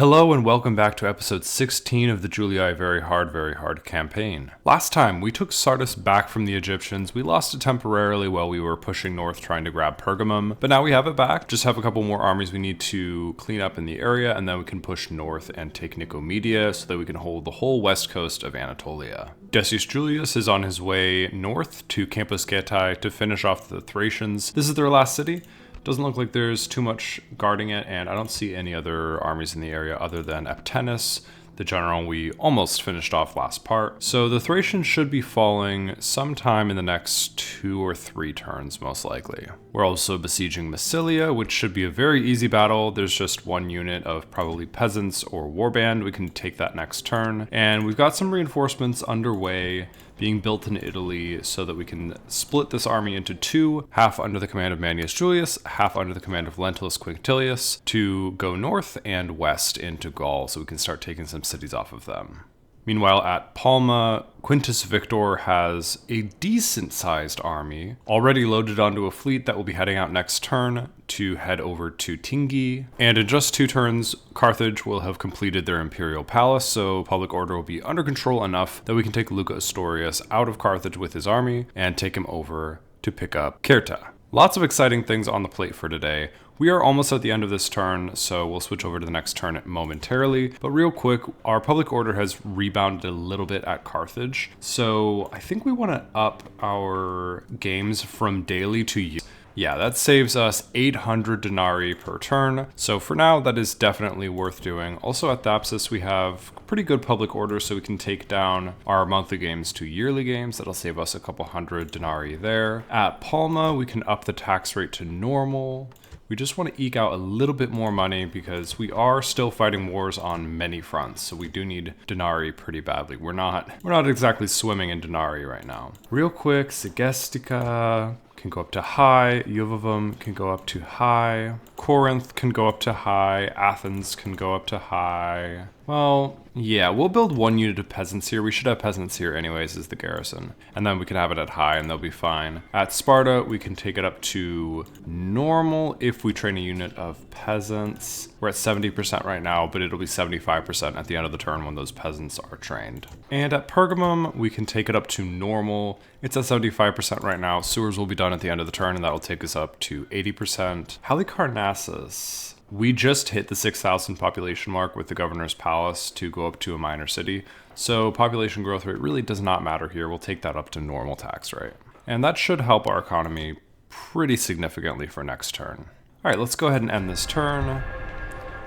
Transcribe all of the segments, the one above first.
Hello and welcome back to episode 16 of the Julii Very Hard campaign. Last time, we took Sardis back from the Egyptians. We lost it temporarily while we were pushing north trying to grab Pergamum, but now we have it back. Just have a couple more armies we need to clean up in the area, and then we can push north and take Nicomedia so that we can hold the whole west coast of Anatolia. Decius Julius is on his way north to Campus Getae to finish off the Thracians. This is their last city. Doesn't look like there's too much guarding it, and I don't see any other armies in the area other than Eptenus, the general we almost finished off last part. So the Thracians should be falling sometime in the next 2 or 3 turns, most likely. We're also besieging Massilia, which should be a very easy battle. There's just one unit of probably peasants or warband. We can take that next turn. And we've got some reinforcements underway being built in Italy so that we can split this army into 2, half under the command of Manius Julius, half under the command of Lentulus Quintilius, to go north and west into Gaul so we can start taking some cities off of them. Meanwhile, at Palma, Quintus Victor has a decent-sized army already loaded onto a fleet that will be heading out next turn to head over to Tingi. And in just 2 turns, Carthage will have completed their imperial palace, so public order will be under control enough that we can take Luca Astorius out of Carthage with his army and take him over to pick up Cirta. Lots of exciting things on the plate for today. We are almost at the end of this turn, so we'll switch over to the next turn momentarily. But real quick, our public order has rebounded a little bit at Carthage. So I think we want to up our games from daily to yearly. Yeah, that saves us 800 denarii per turn. So for now, that is definitely worth doing. Also at Thapsus, we have pretty good public order, so we can take down our monthly games to yearly games. That'll save us a couple hundred denarii there. At Palma, we can up the tax rate to normal. We just want to eke out a little bit more money because we are still fighting wars on many fronts, so we do need denarii pretty badly. We're not exactly swimming in denarii right now. Real quick, Segestica can go up to high, Juvavum can go up to high, Corinth can go up to high, Athens can go up to high. Well, yeah, we'll build 1 unit of peasants here. We should have peasants here anyways as the garrison. And then we can have it at high and they'll be fine. At Sparta, we can take it up to normal if we train a unit of peasants. We're at 70% right now, but it'll be 75% at the end of the turn when those peasants are trained. And at Pergamum, we can take it up to normal. It's at 75% right now. Sewers will be done at the end of the turn, and that'll take us up to 80%. Halicarnassus. We just hit the 6,000 population mark with the governor's palace to go up to a minor city. So population growth rate really does not matter here. We'll take that up to normal tax rate. And that should help our economy pretty significantly for next turn. All right, let's go ahead and end this turn.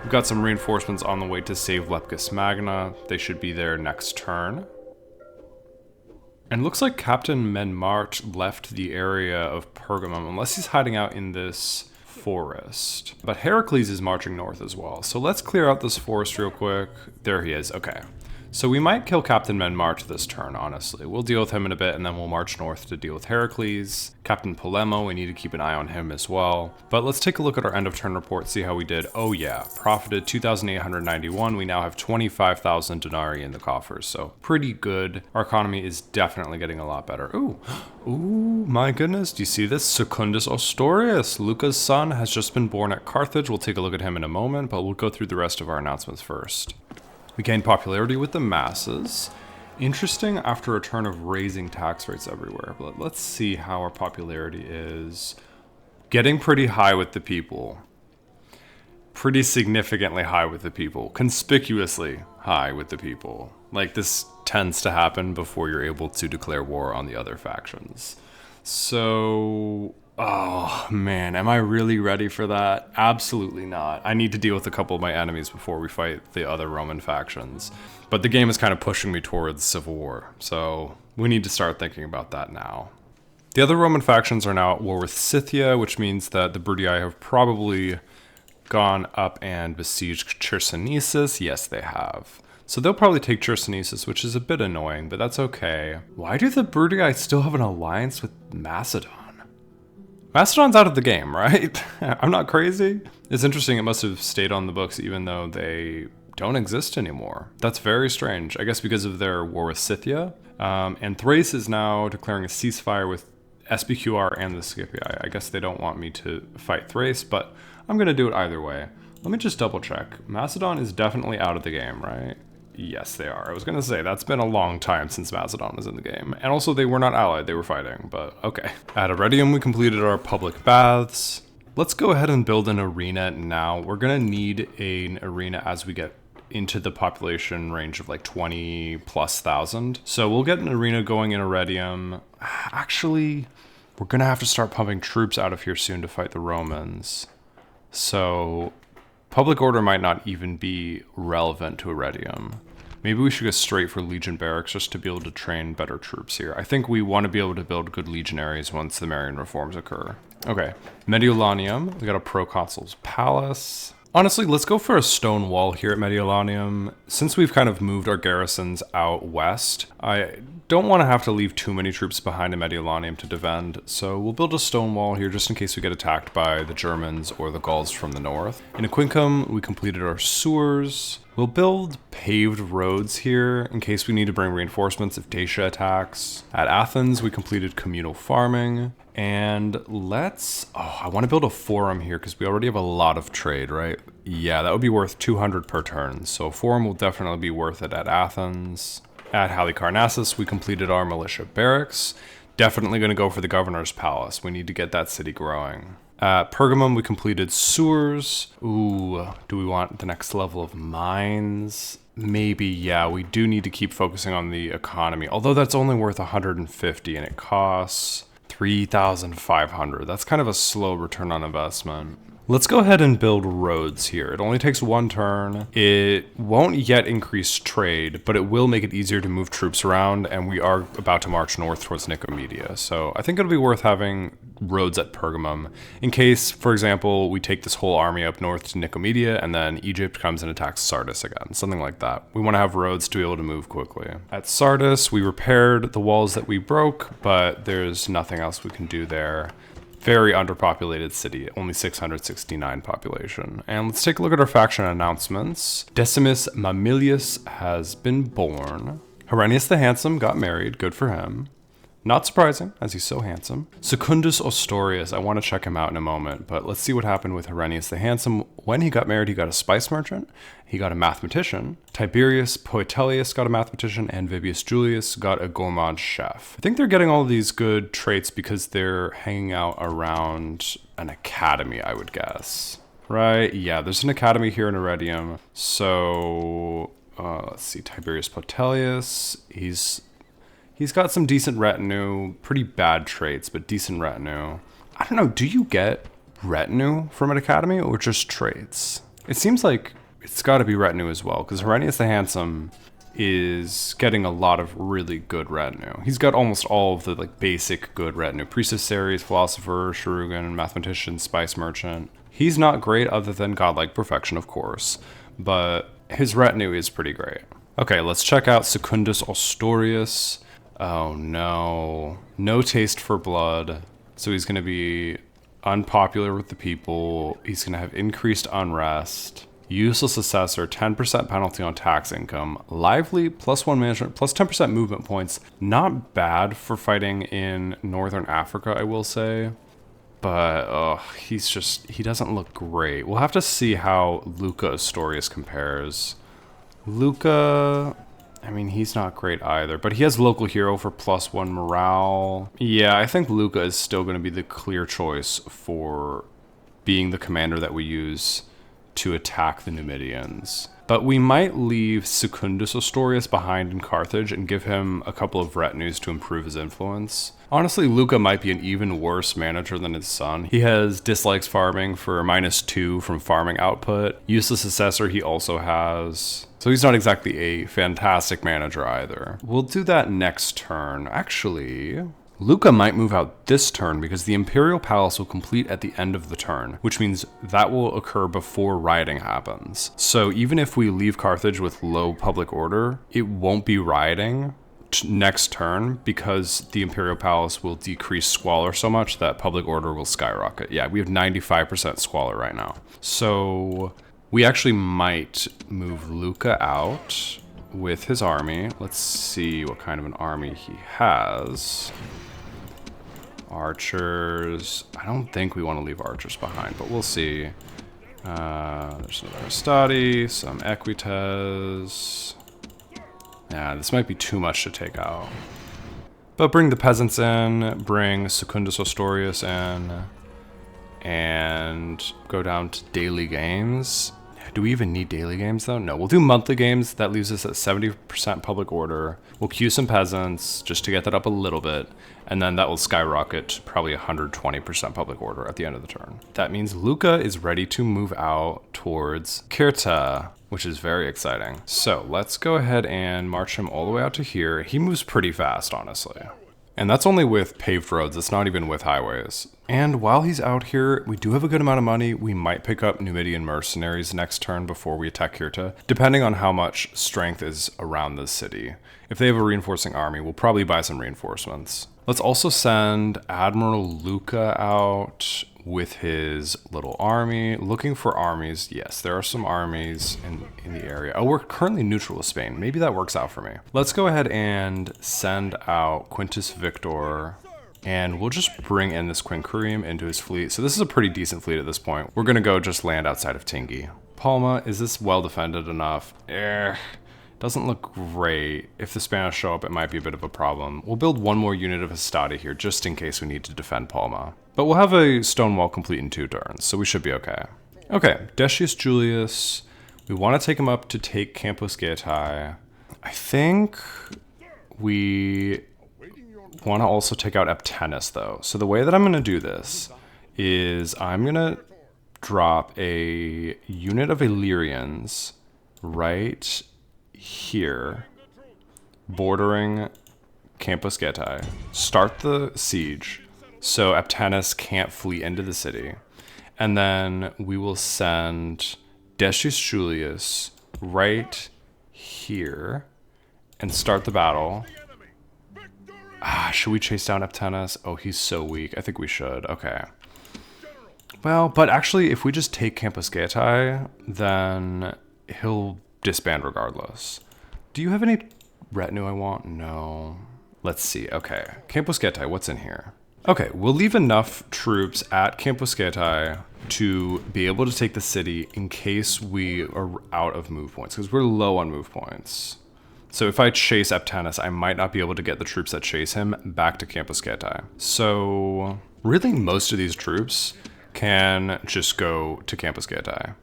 We've got some reinforcements on the way to save Lepgus Magna. They should be there next turn. And looks like Captain Menmart left the area of Pergamum, unless he's hiding out in this forest. But Heracles is marching north as well. So let's clear out this forest real quick. There he is. Okay. So we might kill Captain Menmart this turn, honestly. We'll deal with him in a bit, and then we'll march north to deal with Heracles. Captain Polemo, we need to keep an eye on him as well. But let's take a look at our end of turn report, see how we did. Oh yeah, profited 2,891. We now have 25,000 denarii in the coffers, so pretty good. Our economy is definitely getting a lot better. Ooh, my goodness, do you see this? Secundus Ostorius, Luca's son, has just been born at Carthage. We'll take a look at him in a moment, but we'll go through the rest of our announcements first. We gained popularity with the masses. Interesting after a turn of raising tax rates everywhere. But let's see how our popularity is. Getting pretty high with the people. Pretty significantly high with the people. Conspicuously high with the people. Like, this tends to happen before you're able to declare war on the other factions. So, oh man, am I really ready for that? Absolutely not. I need to deal with a couple of my enemies before we fight the other Roman factions. But the game is kind of pushing me towards civil war, so we need to start thinking about that now. The other Roman factions are now at war with Scythia, which means that the Bruttii have probably gone up and besieged Chersonesus. Yes, they have. So they'll probably take Chersonesus, which is a bit annoying, but that's okay. Why do the Bruttii still have an alliance with Macedon? Macedon's out of the game, right? I'm not crazy. It's interesting, it must have stayed on the books even though they don't exist anymore. That's very strange. I guess because of their war with Scythia. And Thrace is now declaring a ceasefire with SBQR and the Scipii. I guess they don't want me to fight Thrace, but I'm going to do it either way. Let me just double check. Macedon is definitely out of the game, right? Yes, they are. I was going to say, that's been a long time since Macedon was in the game. And also, they were not allied, they were fighting, but okay. At Iridium, we completed our public baths. Let's go ahead and build an arena now. We're going to need an arena as we get into the population range of like 20,000+. So we'll get an arena going in Iridium. Actually, we're going to have to start pumping troops out of here soon to fight the Romans. So public order might not even be relevant to Iridium. Maybe we should go straight for Legion Barracks just to be able to train better troops here. I think we want to be able to build good legionaries once the Marian reforms occur. Okay, Mediolanium, we got a proconsul's palace. Honestly, let's go for a stone wall here at Mediolanium. Since we've kind of moved our garrisons out west, I don't want to have to leave too many troops behind in Mediolanium to defend, so we'll build a stone wall here just in case we get attacked by the Germans or the Gauls from the north. In Aquincum, we completed our sewers. We'll build paved roads here in case we need to bring reinforcements if Dacia attacks. At Athens, we completed communal farming. And I want to build a forum here because we already have a lot of trade, right? Yeah, that would be worth 200 per turn. So a forum will definitely be worth it at Athens. At Halicarnassus, we completed our militia barracks. Definitely going to go for the governor's palace. We need to get that city growing. At Pergamum, we completed sewers. Ooh, do we want the next level of mines? Maybe, yeah, we do need to keep focusing on the economy. Although that's only worth 150 and it costs 3,500. That's kind of a slow return on investment. Let's go ahead and build roads here. It only takes one turn. It won't yet increase trade, but it will make it easier to move troops around, and we are about to march north towards Nicomedia. So I think it'll be worth having roads at Pergamum in case, for example, we take this whole army up north to Nicomedia and then Egypt comes and attacks Sardis again, something like that. We want to have roads to be able to move quickly. At Sardis, we repaired the walls that we broke, but there's nothing else we can do there. Very underpopulated city, only 669 population. And let's take a look at our faction announcements. Decimus Mamilius has been born. Herennius the Handsome got married, good for him. Not surprising, as he's so handsome. Secundus Ostorius, I want to check him out in a moment, but let's see what happened with Herennius the Handsome. When he got married, he got a spice merchant, he got a mathematician, Tiberius Poetelius got a mathematician, and Vibius Julius got a gourmand chef. I think they're getting all of these good traits because they're hanging out around an academy, I would guess. Right? Yeah, there's an academy here in Iridium. So, let's see, Tiberius Poetelius, He's got some decent retinue, pretty bad traits, but decent retinue. I don't know, do you get retinue from an academy or just traits? It seems like it's got to be retinue as well, because Herennius the Handsome is getting a lot of really good retinue. He's got almost all of the like basic good retinue. Priest of Ceres, Philosopher, Sharugan, Mathematician, Spice Merchant. He's not great other than godlike perfection, of course, but his retinue is pretty great. Okay, let's check out Secundus Ostorius. Oh no, no taste for blood. So he's going to be unpopular with the people. He's going to have increased unrest. Useless assessor, 10% penalty on tax income. Lively, +1 management, plus 10% movement points. Not bad for fighting in Northern Africa, I will say. But he doesn't look great. We'll have to see how Luca Astorius compares. Luca, I mean, he's not great either, but he has local hero for +1 morale. Yeah, I think Luca is still going to be the clear choice for being the commander that we use to attack the Numidians. But we might leave Secundus Ostorius behind in Carthage and give him a couple of retinues to improve his influence. Honestly, Luca might be an even worse manager than his son. He has dislikes farming for -2 from farming output. Useless assessor he also has. So he's not exactly a fantastic manager either. We'll do that next turn. Actually, Luca might move out this turn because the Imperial Palace will complete at the end of the turn, which means that will occur before rioting happens. So even if we leave Carthage with low public order, it won't be rioting next turn because the Imperial Palace will decrease squalor so much that public order will skyrocket. Yeah, we have 95% squalor right now. So we actually might move Luca out with his army. Let's see what kind of an army he has. Archers. I don't think we want to leave archers behind, but we'll see. There's another Stadi, some Equites. Yeah, this might be too much to take out. But bring the peasants in, bring Secundus Ostorius in, and go down to daily games. Do we even need daily games though? No, we'll do monthly games. That leaves us at 70% public order. We'll queue some peasants just to get that up a little bit. And then that will skyrocket to probably 120% public order at the end of the turn. That means Luca is ready to move out towards Cirta, which is very exciting. So let's go ahead and march him all the way out to here. He moves pretty fast, honestly. And that's only with paved roads. It's not even with highways. And while he's out here, we do have a good amount of money. We might pick up Numidian mercenaries next turn before we attack Cirta, depending on how much strength is around the city. If they have a reinforcing army, we'll probably buy some reinforcements. Let's also send Admiral Luca out with his little army, looking for armies. Yes, there are some armies in the area. Oh, we're currently neutral with Spain. Maybe that works out for me. Let's go ahead and send out Quintus Victor, and we'll just bring in this Quincurium into his fleet. So this is a pretty decent fleet at this point. We're gonna go just land outside of Tingi. Palma, is this well defended enough? Doesn't look great. If the Spanish show up, it might be a bit of a problem. We'll build one more unit of Hastati here, just in case we need to defend Palma. But we'll have a stone wall complete in 2 turns, so we should be okay. Okay, Decius Julius. We want to take him up to take Campus Getae. I think we want to also take out Eptenus, though. So the way that I'm going to do this is I'm going to drop a unit of Illyrians right here, bordering Campus Getae. Start the siege so Eptenus can't flee into the city. And then we will send Decius Julius right here and start the battle. Should we chase down Eptenus? Oh, he's so weak. I think we should. Okay. Well, but actually, if we just take Campus Getae, then he'll disband regardless. Do you have any retinue I want? No. Let's see. Okay. Campus Getae, what's in here? Okay, we'll leave enough troops at Campus Getae to be able to take the city in case we are out of move points, because we're low on move points. So if I chase Eptenus, I might not be able to get the troops that chase him back to Campus Getae. So really most of these troops can just go to Campus Getae.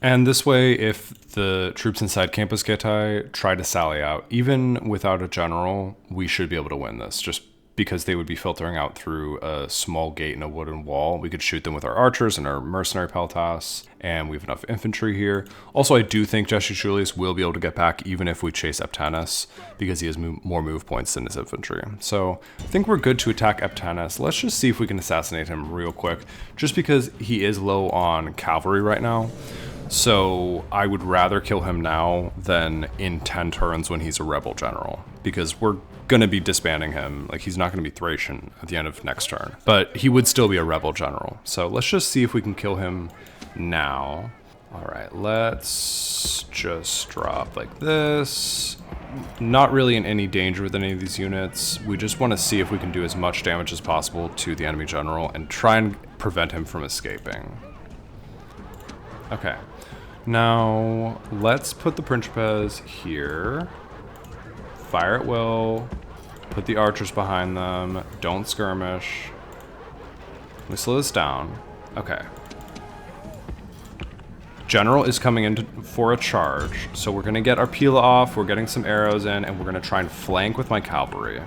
And this way, if the troops inside Campus Getae try to sally out, even without a general, we should be able to win this, just because they would be filtering out through a small gate and a wooden wall. We could shoot them with our archers and our mercenary peltas, and we have enough infantry here. Also, I do think Decius Julius will be able to get back even if we chase Eptenus, because he has more move points than his infantry. So I think we're good to attack Eptenus. Let's just see if we can assassinate him real quick, just because he is low on cavalry right now. So I would rather kill him now than in 10 turns when he's a rebel general, because we're going to be disbanding him. Like, he's not going to be Thracian at the end of next turn, but he would still be a rebel general. So let's just see if we can kill him now. All right, let's just drop like this. Not really in any danger with any of these units. We just want to see if we can do as much damage as possible to the enemy general and try and prevent him from escaping. Okay. Now, let's put the Principes here. Fire at will. Put the archers behind them. Don't skirmish. Let me slow this down. Okay. General is coming in for a charge. So we're going to get our Pila off. We're getting some arrows in. And we're going to try and flank with my cavalry.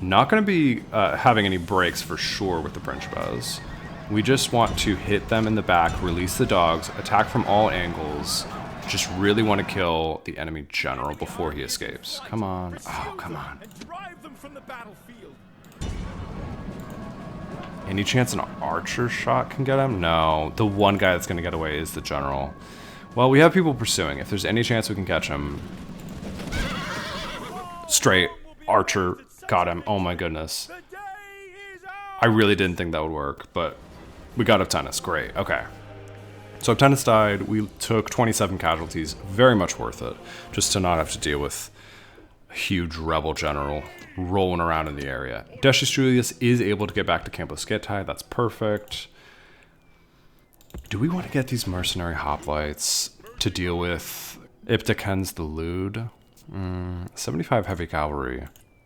Not going to be having any breaks for sure with the Principes. We just want to hit them in the back, release the dogs, attack from all angles. Just really want to kill the enemy general before he escapes. Come on. Oh, come on. Any chance an archer shot can get him? No. The one guy that's going to get away is the general. Well, we have people pursuing. If there's any chance we can catch him. Straight. Archer. Got him. Oh my goodness. I really didn't think that would work, but we got Eptenus. Great. Okay. So Eptenus died. We took 27 casualties. Very much worth it. Just to not have to deal with a huge rebel general rolling around in the area. Decius Julius is able to get back to Campus Getae. That's perfect. Do we want to get these mercenary hoplites to deal with Iptiken's the Lewd? 75 heavy cavalry.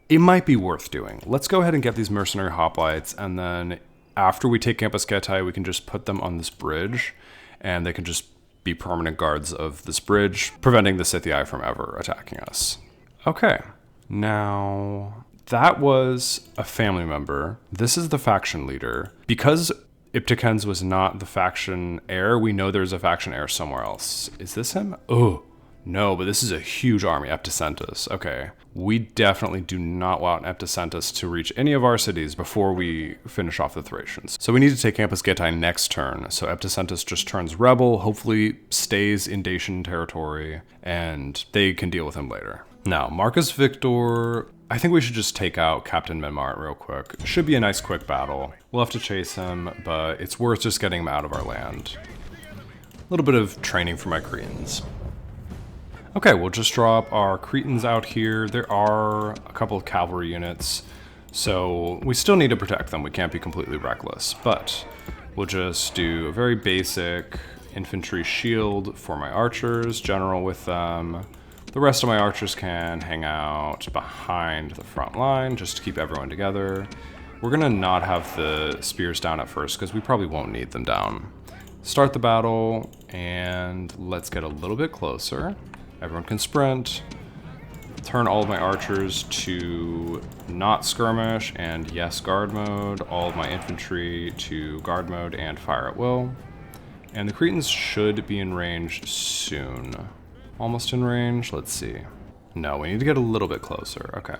It might be worth doing. Let's go ahead and get these mercenary hoplites, and then after we take Campus Getae, we can just put them on this bridge, and they can just be permanent guards of this bridge, preventing the Scythii from ever attacking us. Okay, now that was a family member. This is the faction leader. Because Iptiken's was not the faction heir, we know there's a faction heir somewhere else. Is this him? Oh, no, but this is a huge army, Epticentus. Okay, we definitely do not want Epticentus to reach any of our cities before we finish off the Thracians. So we need to take Campus Getae next turn. So Epticentus just turns rebel, hopefully stays in Dacian territory, and they can deal with him later. Now, Marcus Victor, I think we should just take out Captain Menmart real quick. Should be a nice quick battle. We'll have to chase him, but it's worth just getting him out of our land. A little bit of training for my Cretans. Okay, we'll just drop our Cretans out here. There are a couple of cavalry units, so we still need to protect them. We can't be completely reckless, but we'll just do a very basic infantry shield for my archers, general with them. The rest of my archers can hang out behind the front line just to keep everyone together. We're gonna not have the spears down at first because we probably won't need them down. Start the battle, and let's get a little bit closer. Everyone can sprint. Turn all of my archers to not skirmish and yes, guard mode. All of my infantry to guard mode and fire at will. And the Cretans should be in range soon. Almost in range, let's see. No, we need to get a little bit closer, okay.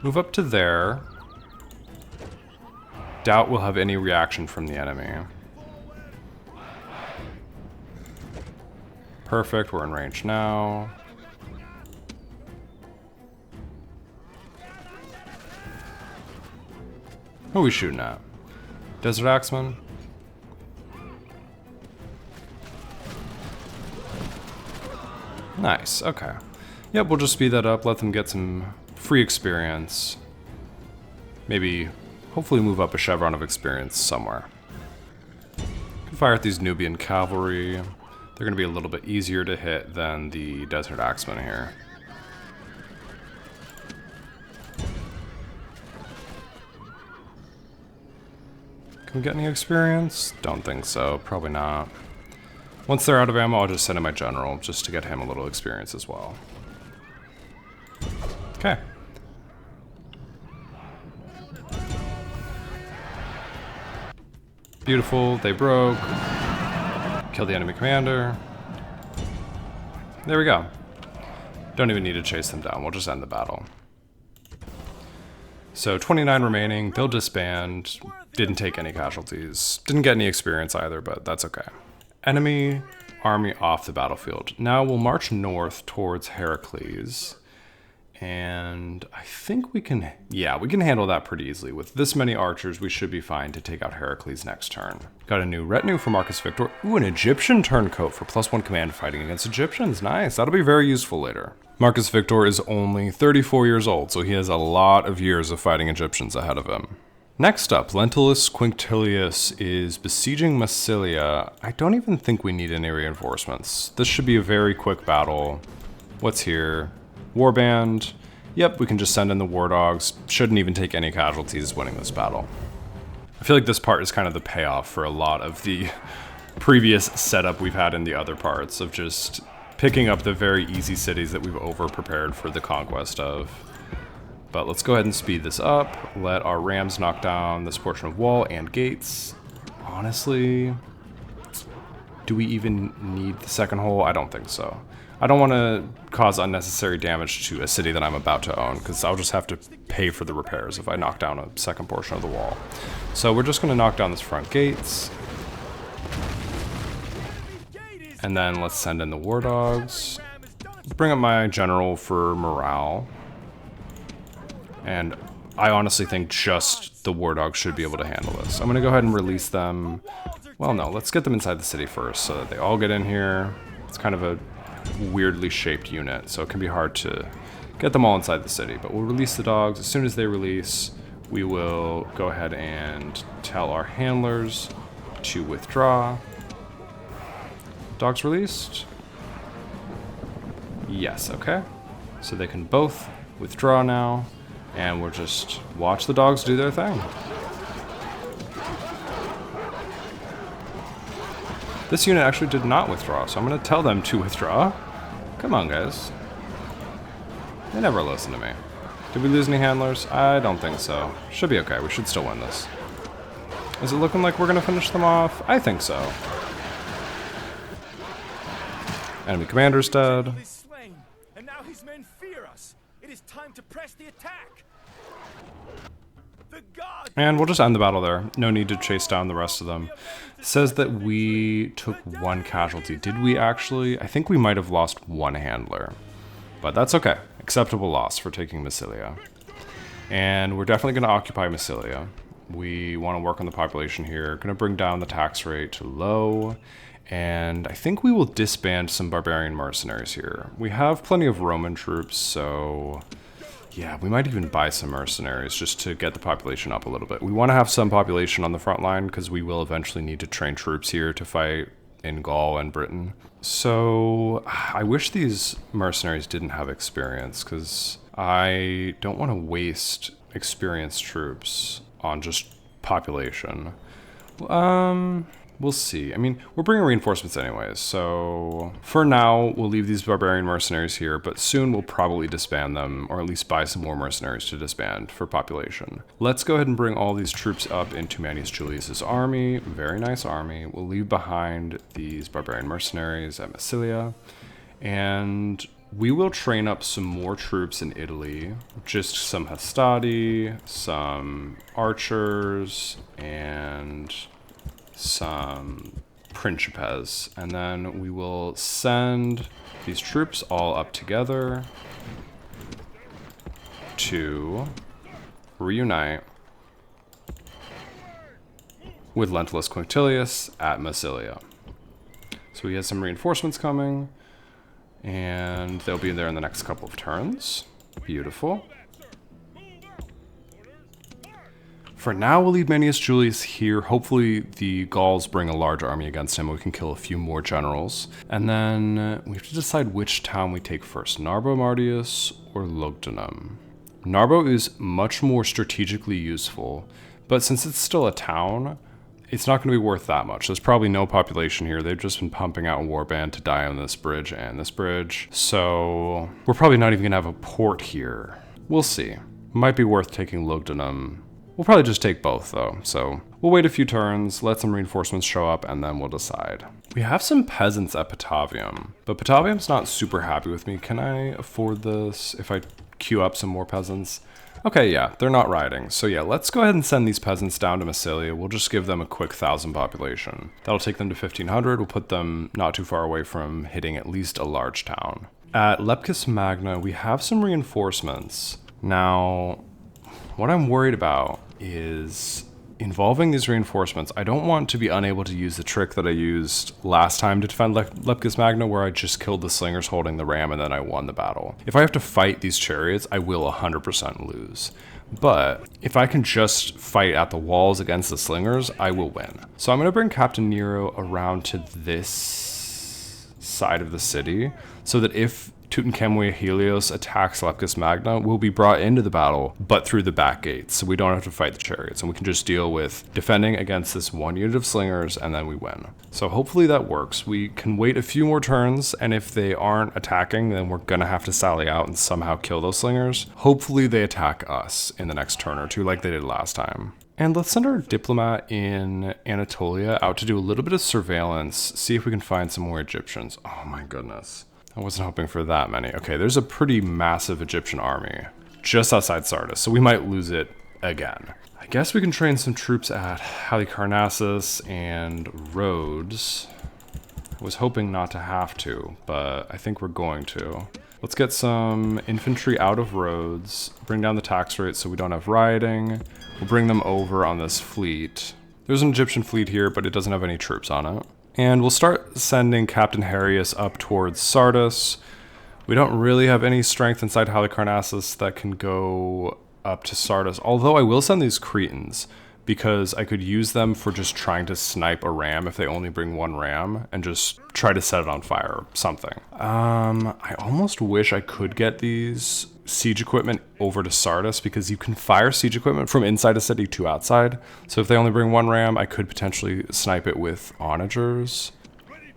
Move up to there. Doubt we'll have any reaction from the enemy. Perfect, we're in range now. Who are we shooting at? Desert Axeman? Nice, okay. Yep, we'll just speed that up, let them get some free experience. Maybe, hopefully move up a chevron of experience somewhere. Can fire at these Nubian cavalry. They're going to be a little bit easier to hit than the Desert Axemen here. Can we get any experience? Don't think so. Probably not. Once they're out of ammo, I'll just send in my general just to get him a little experience as well. Okay. Beautiful. They broke. Kill the enemy commander. There we go. Don't even need to chase them down. We'll just end the battle. So 29 remaining. They'll disband. Didn't take any casualties. Didn't get any experience either, but that's okay. Enemy army off the battlefield. Now we'll march north towards Heracles. And I think we can, yeah, we can handle that pretty easily. With this many archers, we should be fine to take out Heracles next turn. Got a new retinue for Marcus Victor. Ooh, an Egyptian turncoat for +1 command fighting against Egyptians. Nice, that'll be very useful later. Marcus Victor is only 34 years old, so he has a lot of years of fighting Egyptians ahead of him. Next up, Lentulus Quinctilius is besieging Massilia. I don't even think we need any reinforcements. This should be a very quick battle. What's here? Warband. Yep, we can just send in the war dogs. Shouldn't even take any casualties winning this battle. I feel like this part is kind of the payoff for a lot of the previous setup we've had in the other parts of just picking up the very easy cities that we've over-prepared for the conquest of. But let's go ahead and speed this up. Let our rams knock down this portion of wall and gates. Honestly, do we even need the second hole? I don't think so. I don't want to cause unnecessary damage to a city that I'm about to own, because I'll just have to pay for the repairs if I knock down a second portion of the wall. So we're just going to knock down this front gates. And then let's send in the war dogs. Bring up my general for morale. And I honestly think just the war dogs should be able to handle this. I'm going to go ahead and release them. Well, no, let's get them inside the city first so that they all get in here. It's kind of a weirdly shaped unit, so it can be hard to get them all inside the city, but we'll release the dogs. As soon as they release, we will go ahead and tell our handlers to withdraw. Dogs released? Yes, okay. So they can both withdraw now, and we'll just watch the dogs do their thing. This unit actually did not withdraw, so I'm going to tell them to withdraw. Come on, guys. They never listen to me. Did we lose any handlers? I don't think so. Should be okay. We should still win this. Is it looking like we're going to finish them off? I think so. Enemy commander's dead. And now his men fear us. It is time to press the attack. And we'll just end the battle there. No need to chase down the rest of them. It says that we took 1 casualty. Did we actually? I think we might have lost 1 handler. But that's okay. Acceptable loss for taking Massilia. And we're definitely going to occupy Massilia. We want to work on the population here. Going to bring down the tax rate to low. And I think we will disband some barbarian mercenaries here. We have plenty of Roman troops, so yeah, we might even buy some mercenaries just to get the population up a little bit. We want to have some population on the front line because we will eventually need to train troops here to fight in Gaul and Britain. So I wish these mercenaries didn't have experience because I don't want to waste experienced troops on just population. We'll see. I mean, we're bringing reinforcements anyways, so for now, we'll leave these barbarian mercenaries here, but soon we'll probably disband them, or at least buy some more mercenaries to disband for population. Let's go ahead and bring all these troops up into Manius Julius's army. Very nice army. We'll leave behind these barbarian mercenaries at Massilia, and we will train up some more troops in Italy. Just some Hastati, some archers, and some Principes, and then we will send these troops all up together to reunite with Lentulus Quintilius at Massilia. So we have some reinforcements coming, and they'll be there in the next couple of turns. Beautiful. For now, we'll leave Manius Julius here. Hopefully the Gauls bring a large army against him. We can kill a few more generals. And then we have to decide which town we take first, Narbo Martius or Lugdunum. Narbo is much more strategically useful, but since it's still a town, it's not going to be worth that much. There's probably no population here. They've just been pumping out warband to die on this bridge and this bridge. So we're probably not even going to have a port here. We'll see. Might be worth taking Lugdunum. We'll probably just take both though, so we'll wait a few turns, let some reinforcements show up, and then we'll decide. We have some peasants at Patavium, but Patavium's not super happy with me. Can I afford this if I queue up some more peasants? Okay, yeah, they're not riding. So yeah, let's go ahead and send these peasants down to Massilia. We'll just give them a quick 1,000 population. That'll take them to 1,500. We'll put them not too far away from hitting at least a large town. At Leptis Magna, we have some reinforcements. Now, what I'm worried about is involving these reinforcements. I don't want to be unable to use the trick that I used last time to defend Leptis Magna, where I just killed the slingers holding the ram and then I won the battle. If I have to fight these chariots, I will 100% lose. But if I can just fight at the walls against the slingers, I will win. So I'm going to bring Captain Nero around to this side of the city so that if Tutankhamun Helios attacks Leptis Magna, we'll be brought into the battle, but through the back gates, so we don't have to fight the chariots, and we can just deal with defending against this one unit of slingers, and then we win. So hopefully that works. We can wait a few more turns, and if they aren't attacking, then we're gonna have to sally out and somehow kill those slingers. Hopefully they attack us in the next turn or two like they did last time. And let's send our diplomat in Anatolia out to do a little bit of surveillance, see if we can find some more Egyptians. Oh my goodness. I wasn't hoping for that many. Okay, there's a pretty massive Egyptian army just outside Sardis, so we might lose it again. I guess we can train some troops at Halicarnassus and Rhodes. I was hoping not to have to, but I think we're going to. Let's get some infantry out of Rhodes, bring down the tax rate so we don't have rioting. We'll bring them over on this fleet. There's an Egyptian fleet here, but it doesn't have any troops on it. And we'll start sending Captain Harius up towards Sardis. We don't really have any strength inside Halicarnassus that can go up to Sardis. Although I will send these Cretans, because I could use them for just trying to snipe a ram if they only bring one ram, and just try to set it on fire or something. I almost wish I could get these siege equipment over to Sardis, because you can fire siege equipment from inside a city to outside. So if they only bring one ram, I could potentially snipe it with onagers.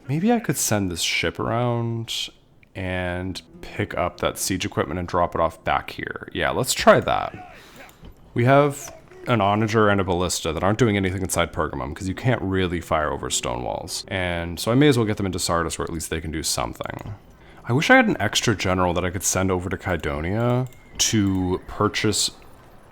Maybe I could send this ship around and pick up that siege equipment and drop it off back here. Yeah, let's try that. We have an onager and a ballista that aren't doing anything inside Pergamum, because you can't really fire over stone walls. And so I may as well get them into Sardis, where at least they can do something. I wish I had an extra general that I could send over to Kydonia to purchase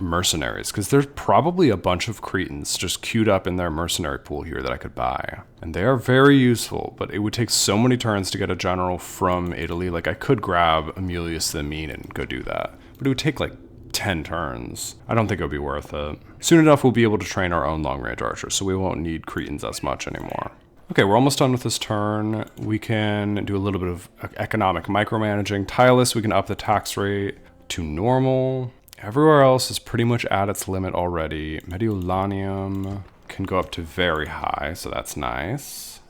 mercenaries, because there's probably a bunch of Cretans just queued up in their mercenary pool here that I could buy. And they are very useful, but it would take so many turns to get a general from Italy. Like, I could grab Aemilius the Mean and go do that, but it would take like 10 turns. I don't think it would be worth it. Soon enough, we'll be able to train our own long-range archers, so we won't need Cretans as much anymore. Okay, we're almost done with this turn. We can do a little bit of economic micromanaging. Tylus, we can up the tax rate to normal. Everywhere else is pretty much at its limit already. Mediolanium can go up to very high, so that's nice.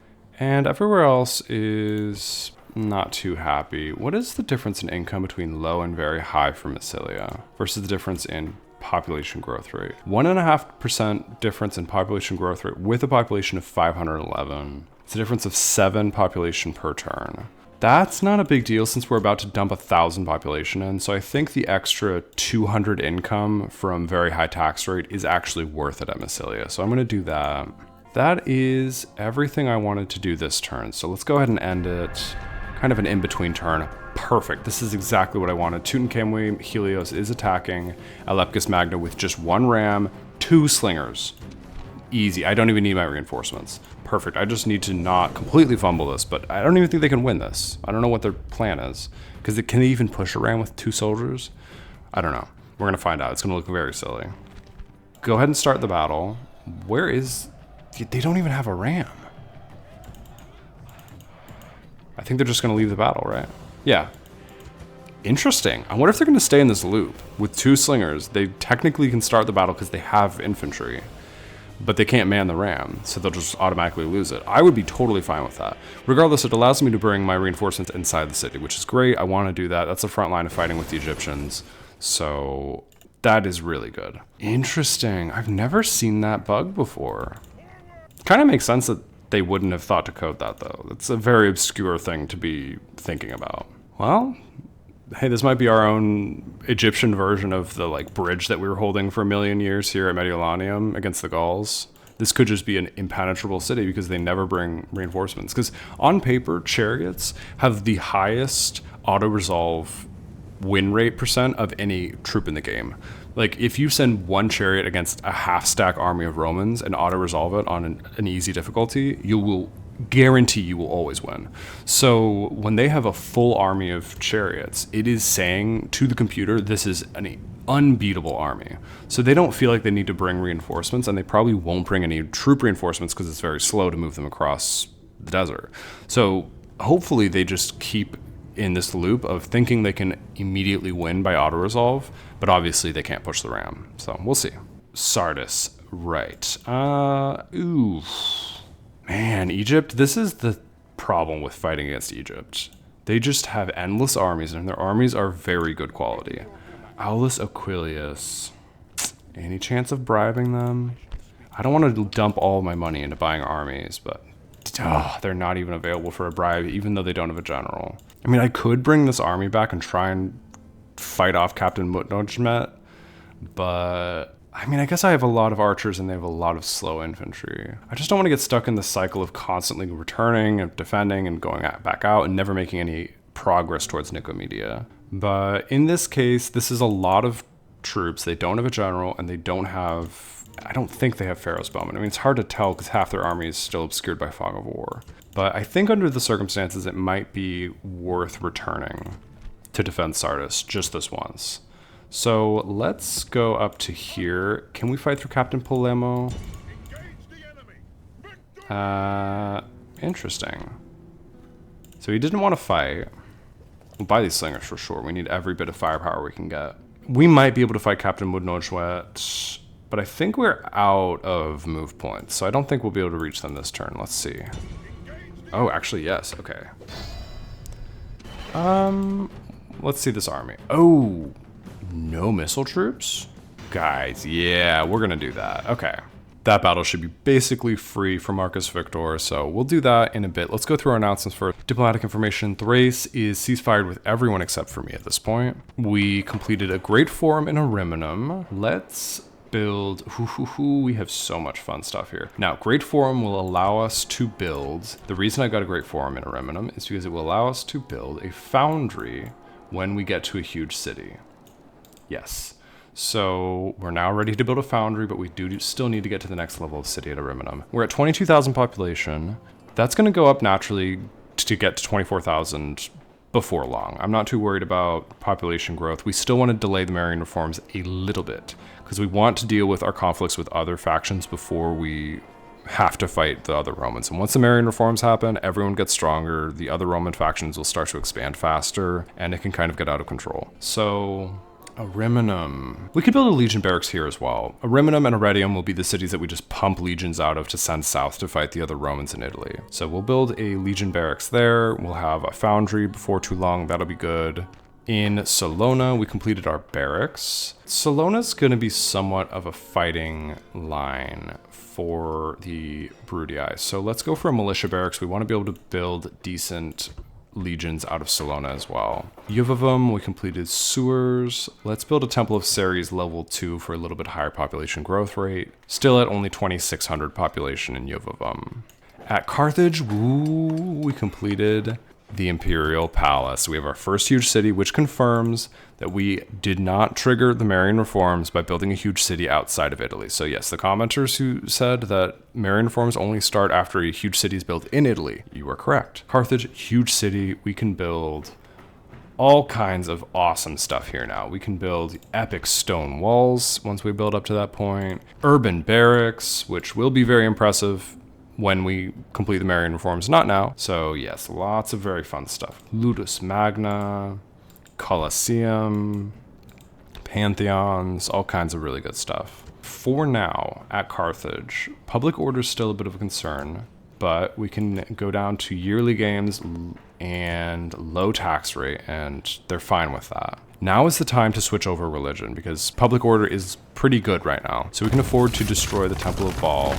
And everywhere else is not too happy. What is the difference in income between low and very high for Massilia versus the difference in population growth rate? 1.5% difference in population growth rate with a population of 511. It's a difference of 7 population per turn. That's not a big deal since we're about to dump 1,000 population in, so I think the extra 200 income from very high tax rate is actually worth it at Massilia, so I'm going to do that. That is everything I wanted to do this turn, so let's go ahead and end it. Kind of an in-between turn. Perfect. This is exactly what I wanted. Tutankhamun Helios is attacking Alepkis Magna with just 1 ram, 2 slingers. Easy. I don't even need my reinforcements. Perfect. I just need to not completely fumble this, but I don't even think they can win this. I don't know what their plan is. Because can they even push a ram with 2 soldiers? I don't know. We're going to find out. It's going to look very silly. Go ahead and start the battle. Where is... They don't even have a ram. I think they're just going to leave the battle, right? Yeah. Interesting. I wonder if they're going to stay in this loop. With 2 slingers, they technically can start the battle because they have infantry. But they can't man the ram, so they'll just automatically lose it. I would be totally fine with that. Regardless, it allows me to bring my reinforcements inside the city, which is great. I want to do that. That's the front line of fighting with the Egyptians. So that is really good. Interesting. I've never seen that bug before. Kind of makes sense that they wouldn't have thought to code that, though. It's a very obscure thing to be thinking about. Well, hey, this might be our own Egyptian version of the bridge that we were holding for a million years here at Mediolanium against the Gauls. This could just be an impenetrable city because they never bring reinforcements. Because on paper, chariots have the highest auto-resolve win rate % of any troop in the game. Like, if you send 1 chariot against a half-stack army of Romans and auto-resolve it on an easy difficulty, you will guarantee you will always win. So when they have a full army of chariots, it is saying to the computer, this is an unbeatable army. So they don't feel like they need to bring reinforcements, and they probably won't bring any troop reinforcements because it's very slow to move them across the desert. So hopefully they just keep in this loop of thinking they can immediately win by auto-resolve, but obviously they can't push the ram. So we'll see. Sardis, right. Ooh. Man, Egypt, this is the problem with fighting against Egypt. They just have endless armies, and their armies are very good quality. Aulus Aquilius. Any chance of bribing them? I don't want to dump all my money into buying armies, but they're not even available for a bribe, even though they don't have a general. I mean, I could bring this army back and try and fight off Captain Mutnojmet, but I mean, I guess I have a lot of archers and they have a lot of slow infantry. I just don't want to get stuck in the cycle of constantly returning and defending and going back out and never making any progress towards Nicomedia. But in this case, this is a lot of troops. They don't have a general, and they don't have... I don't think they have Pharaoh's Bowmen. I mean, it's hard to tell because half their army is still obscured by fog of war. But I think under the circumstances, it might be worth returning to defend Sardis just this once. So let's go up to here. Can we fight through Captain Polemo? Interesting. So he didn't want to fight. We'll buy these slingers for sure. We need every bit of firepower we can get. We might be able to fight Captain Mudnojwet, but I think we're out of move points, so I don't think we'll be able to reach them this turn. Let's see. Oh, actually, yes. Okay. Let's see this army. Oh, no missile troops? Guys, yeah, we're gonna do that. Okay. That battle should be basically free for Marcus Victor, so we'll do that in a bit. Let's go through our announcements first. Diplomatic information. Thrace is ceasefired with everyone except for me at this point. We completed a great forum in Ariminum. Let's build... we have so much fun stuff here. Now, Great Forum will allow us to build... The reason I got a Great Forum in Ariminum is because it will allow us to build a foundry when we get to a huge city. Yes. So we're now ready to build a foundry, but we do still need to get to the next level of city at Ariminum. We're at 22,000 population. That's going to go up naturally to get to 24,000 before long. I'm not too worried about population growth. We still want to delay the Marian reforms a little bit because we want to deal with our conflicts with other factions before we have to fight the other Romans. And once the Marian reforms happen, everyone gets stronger, the other Roman factions will start to expand faster, and it can kind of get out of control. So... Ariminum. We could build a legion barracks here as well. Ariminum and Arretium will be the cities that we just pump legions out of to send south to fight the other Romans in Italy. So we'll build a legion barracks there. We'll have a foundry before too long. That'll be good. In Salona, we completed our barracks. Salona's going to be somewhat of a fighting line for the Brudii. So let's go for a militia barracks. We want to be able to build decent legions out of Salona as well. Juvavum, we completed sewers. Let's build a Temple of Ceres level 2 for a little bit higher population growth rate. Still at only 2,600 population in Juvavum. At Carthage, we completed the Imperial Palace. We have our first huge city, which confirms that we did not trigger the Marian reforms by building a huge city outside of Italy. So yes, the commenters who said that Marian reforms only start after a huge city is built in Italy, you are correct. Carthage, huge city. We can build all kinds of awesome stuff here now. We can build epic stone walls once we build up to that point. Urban barracks, which will be very impressive when we complete the Marian reforms, not now. So yes, lots of very fun stuff. Ludus Magna, Colosseum, Pantheons, all kinds of really good stuff. For now, at Carthage, public order is still a bit of a concern, but we can go down to yearly games and low tax rate, and they're fine with that. Now is the time to switch over religion, because public order is pretty good right now. So we can afford to destroy the Temple of Baal,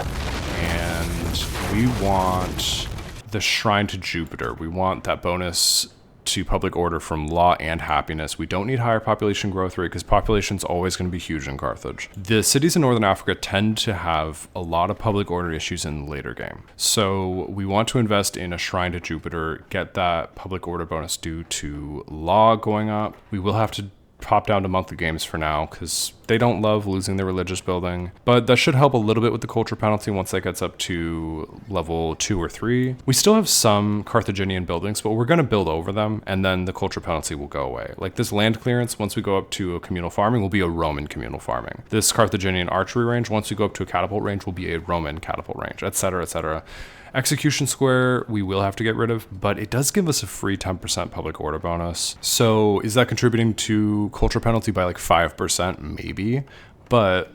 and we want the Shrine to Jupiter. We want that bonus to public order from law and happiness. We don't need higher population growth rate because population's always going to be huge in Carthage. The cities in Northern Africa tend to have a lot of public order issues in the later game. So we want to invest in a Shrine to Jupiter, get that public order bonus due to law going up. We will have to pop down to monthly games for now because they don't love losing their religious building, but that should help a little bit with the culture penalty once that gets up to level 2 or 3. We still have some Carthaginian buildings, but we're going to build over them, and then the culture penalty will go away. Like this land clearance, once we go up to a communal farming, will be a Roman communal farming. This Carthaginian archery range, once we go up to a catapult range, will be a Roman catapult range, etc., etc. Execution Square, we will have to get rid of, but it does give us a free 10% public order bonus. So is that contributing to culture penalty by like 5%? Maybe, but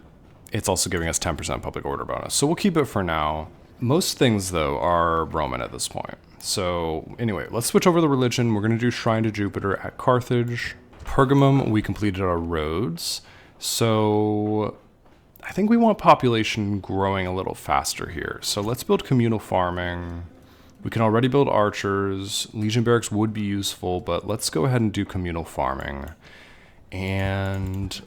it's also giving us 10% public order bonus. So we'll keep it for now. Most things, though, are Roman at this point. So anyway, let's switch over the religion. We're going to do Shrine to Jupiter at Carthage. Pergamum, we completed our roads. So I think we want population growing a little faster here. So let's build communal farming. We can already build archers. Legion barracks would be useful, but let's go ahead and do communal farming. And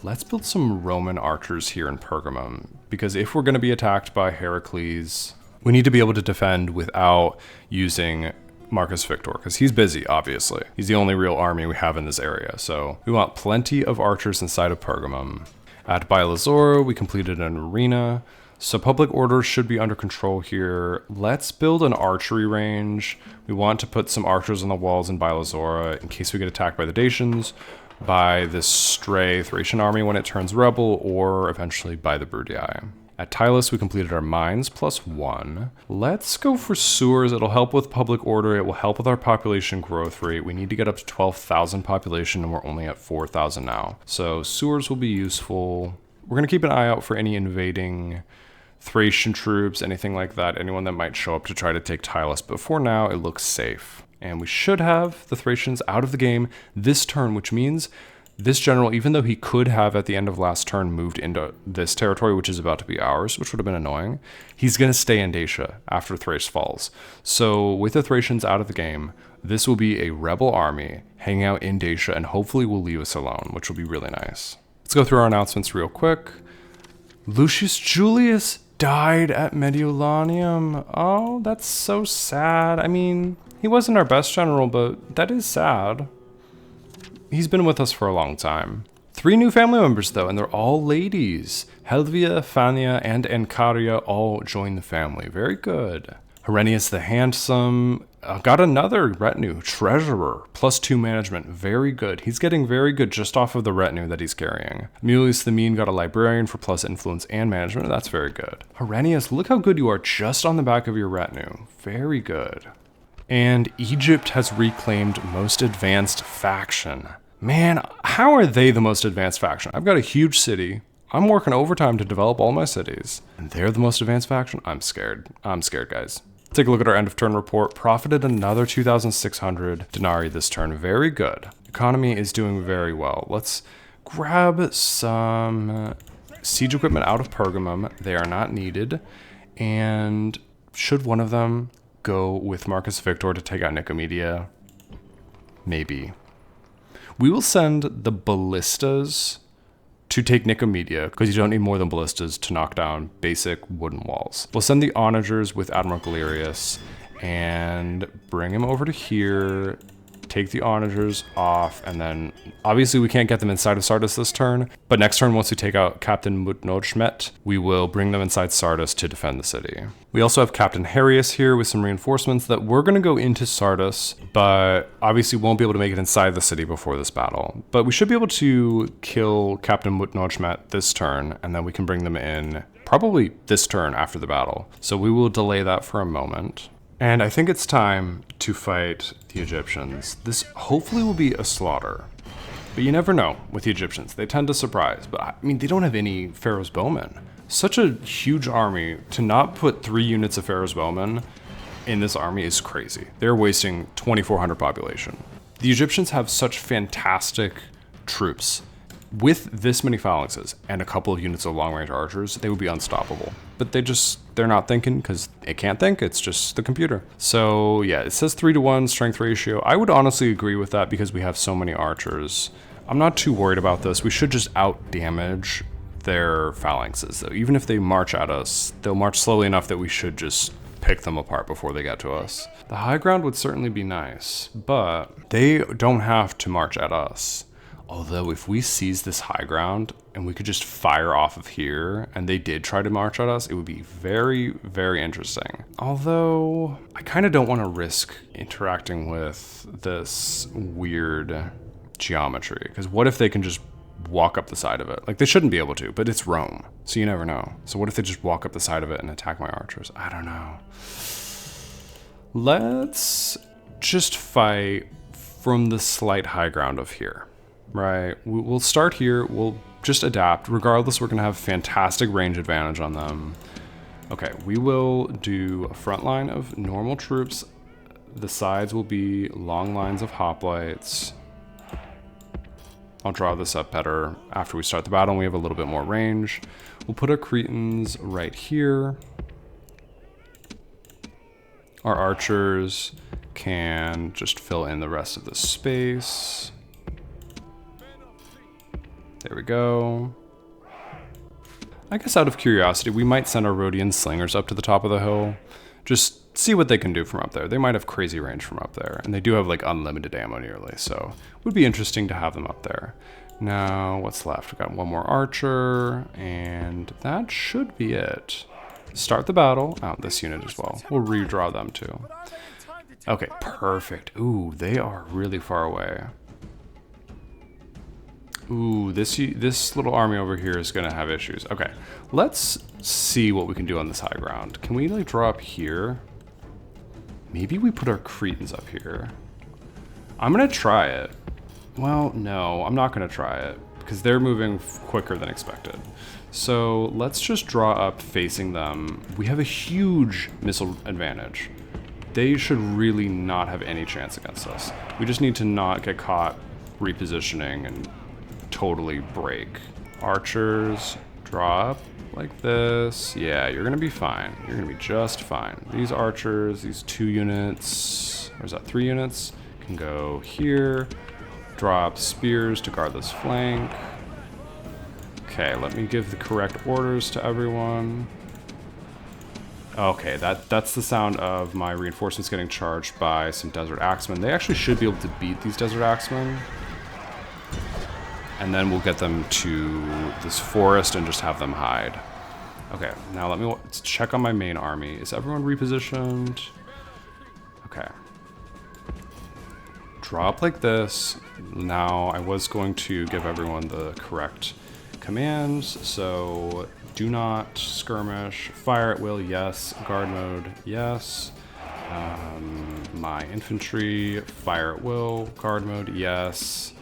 let's build some Roman archers here in Pergamum, because if we're going to be attacked by Heracles, we need to be able to defend without using Marcus Victor, because he's busy, obviously. He's the only real army we have in this area. So we want plenty of archers inside of Pergamum. At Bilazora, we completed an arena, so public order should be under control here. Let's build an archery range. We want to put some archers on the walls in Bilazora in case we get attacked by the Dacians, by this stray Thracian army when it turns rebel, or eventually by the Brudii. At Tylus, we completed our mines +1. Let's go for sewers. It'll help with public order. It will help with our population growth rate. We need to get up to 12,000 population, and we're only at 4,000 now. So sewers will be useful. We're going to keep an eye out for any invading Thracian troops, anything like that, anyone that might show up to try to take Tylus. But for now, it looks safe. And we should have the Thracians out of the game this turn, which means this general, even though he could have at the end of last turn moved into this territory, which is about to be ours, which would have been annoying, he's going to stay in Dacia after Thrace falls. So with the Thracians out of the game, this will be a rebel army hanging out in Dacia and hopefully will leave us alone, which will be really nice. Let's go through our announcements real quick. Lucius Julius died at Mediolanium. Oh, that's so sad. I mean, he wasn't our best general, but that is sad. He's been with us for a long time. 3 new family members though, and they're all ladies. Helvia, Fania, and Encaria all joined the family. Very good. Herennius the Handsome got another retinue, Treasurer, +2 management. Very good. He's getting very good just off of the retinue that he's carrying. Amulius the Mean got a Librarian for + influence and management. That's very good. Herennius, look how good you are just on the back of your retinue. Very good. And Egypt has reclaimed most advanced faction. Man, how are they the most advanced faction? I've got a huge city. I'm working overtime to develop all my cities. And they're the most advanced faction? I'm scared. I'm scared, guys. Take a look at our end of turn report. Profited another 2,600 denarii this turn. Very good. Economy is doing very well. Let's grab some siege equipment out of Pergamum. They are not needed. And should one of them go with Marcus Victor to take out Nicomedia? Maybe. We will send the ballistas to take Nicomedia, because you don't need more than ballistas to knock down basic wooden walls. We'll send the onagers with Admiral Galerius and bring him over to here, take the onagers off, and then obviously we can't get them inside of Sardis this turn, but next turn once we take out Captain Mutnodschmet, we will bring them inside Sardis to defend the city. We also have Captain Harius here with some reinforcements that we're going to go into Sardis, but obviously won't be able to make it inside the city before this battle. But we should be able to kill Captain Mutnodschmet this turn, and then we can bring them in probably this turn after the battle. So we will delay that for a moment. And I think it's time to fight the Egyptians. This hopefully will be a slaughter. But you never know with the Egyptians. They tend to surprise. But I mean, they don't have any Pharaoh's Bowmen. Such a huge army, to not put 3 units of Pharaoh's Bowmen in this army is crazy. They're wasting 2,400 population. The Egyptians have such fantastic troops. With this many phalanxes and a couple of units of long-range archers, they would be unstoppable. But they're not thinking because it can't think, it's just the computer. So yeah, it says 3-to-1 strength ratio. I would honestly agree with that because we have so many archers. I'm not too worried about this. We should just out-damage their phalanxes though. Even if they march at us, they'll march slowly enough that we should just pick them apart before they get to us. The high ground would certainly be nice, but they don't have to march at us. Although if we seize this high ground and we could just fire off of here and they did try to march at us, it would be very, very interesting. Although I kind of don't want to risk interacting with this weird geometry, because what if they can just walk up the side of it? Like, they shouldn't be able to, but it's Rome, so you never know. So what if they just walk up the side of it and attack my archers? I don't know. Let's just fight from the slight high ground of here. Right, we'll start here, we'll just adapt. Regardless, we're gonna have fantastic range advantage on them. Okay, we will do a front line of normal troops. The sides will be long lines of hoplites. I'll draw this up better after we start the battle and we have a little bit more range. We'll put our Cretans right here. Our archers can just fill in the rest of the space. There we go. I guess out of curiosity, we might send our Rhodian slingers up to the top of the hill. Just see what they can do from up there. They might have crazy range from up there. And they do have like unlimited ammo nearly, so it would be interesting to have them up there. Now, what's left? We've got one more archer, and that should be it. Start the battle. Oh, this unit as well. We'll redraw them too. Okay, perfect. Ooh, they are really far away. Ooh, this little army over here is gonna have issues. Okay, let's see what we can do on this high ground. Can we like draw up here? Maybe we put our Cretans up here. I'm gonna try it. Well, no, I'm not gonna try it because they're moving quicker than expected. So let's just draw up facing them. We have a huge missile advantage. They should really not have any chance against us. We just need to not get caught repositioning and totally break. Archers, draw up like this. Yeah, you're gonna be fine. You're gonna be just fine. These archers, these 2 units, or is that 3 units? Can go here. Draw up spears to guard this flank. Okay, let me give the correct orders to everyone. Okay, that's the sound of my reinforcements getting charged by some Desert Axemen. They actually should be able to beat these Desert Axemen. And then we'll get them to this forest and just have them hide. Okay, now let's check on my main army. Is everyone repositioned? Okay. Draw up like this. Now, I was going to give everyone the correct commands, so do not skirmish, fire at will, yes, guard mode, yes, my infantry, fire at will, guard mode, yes,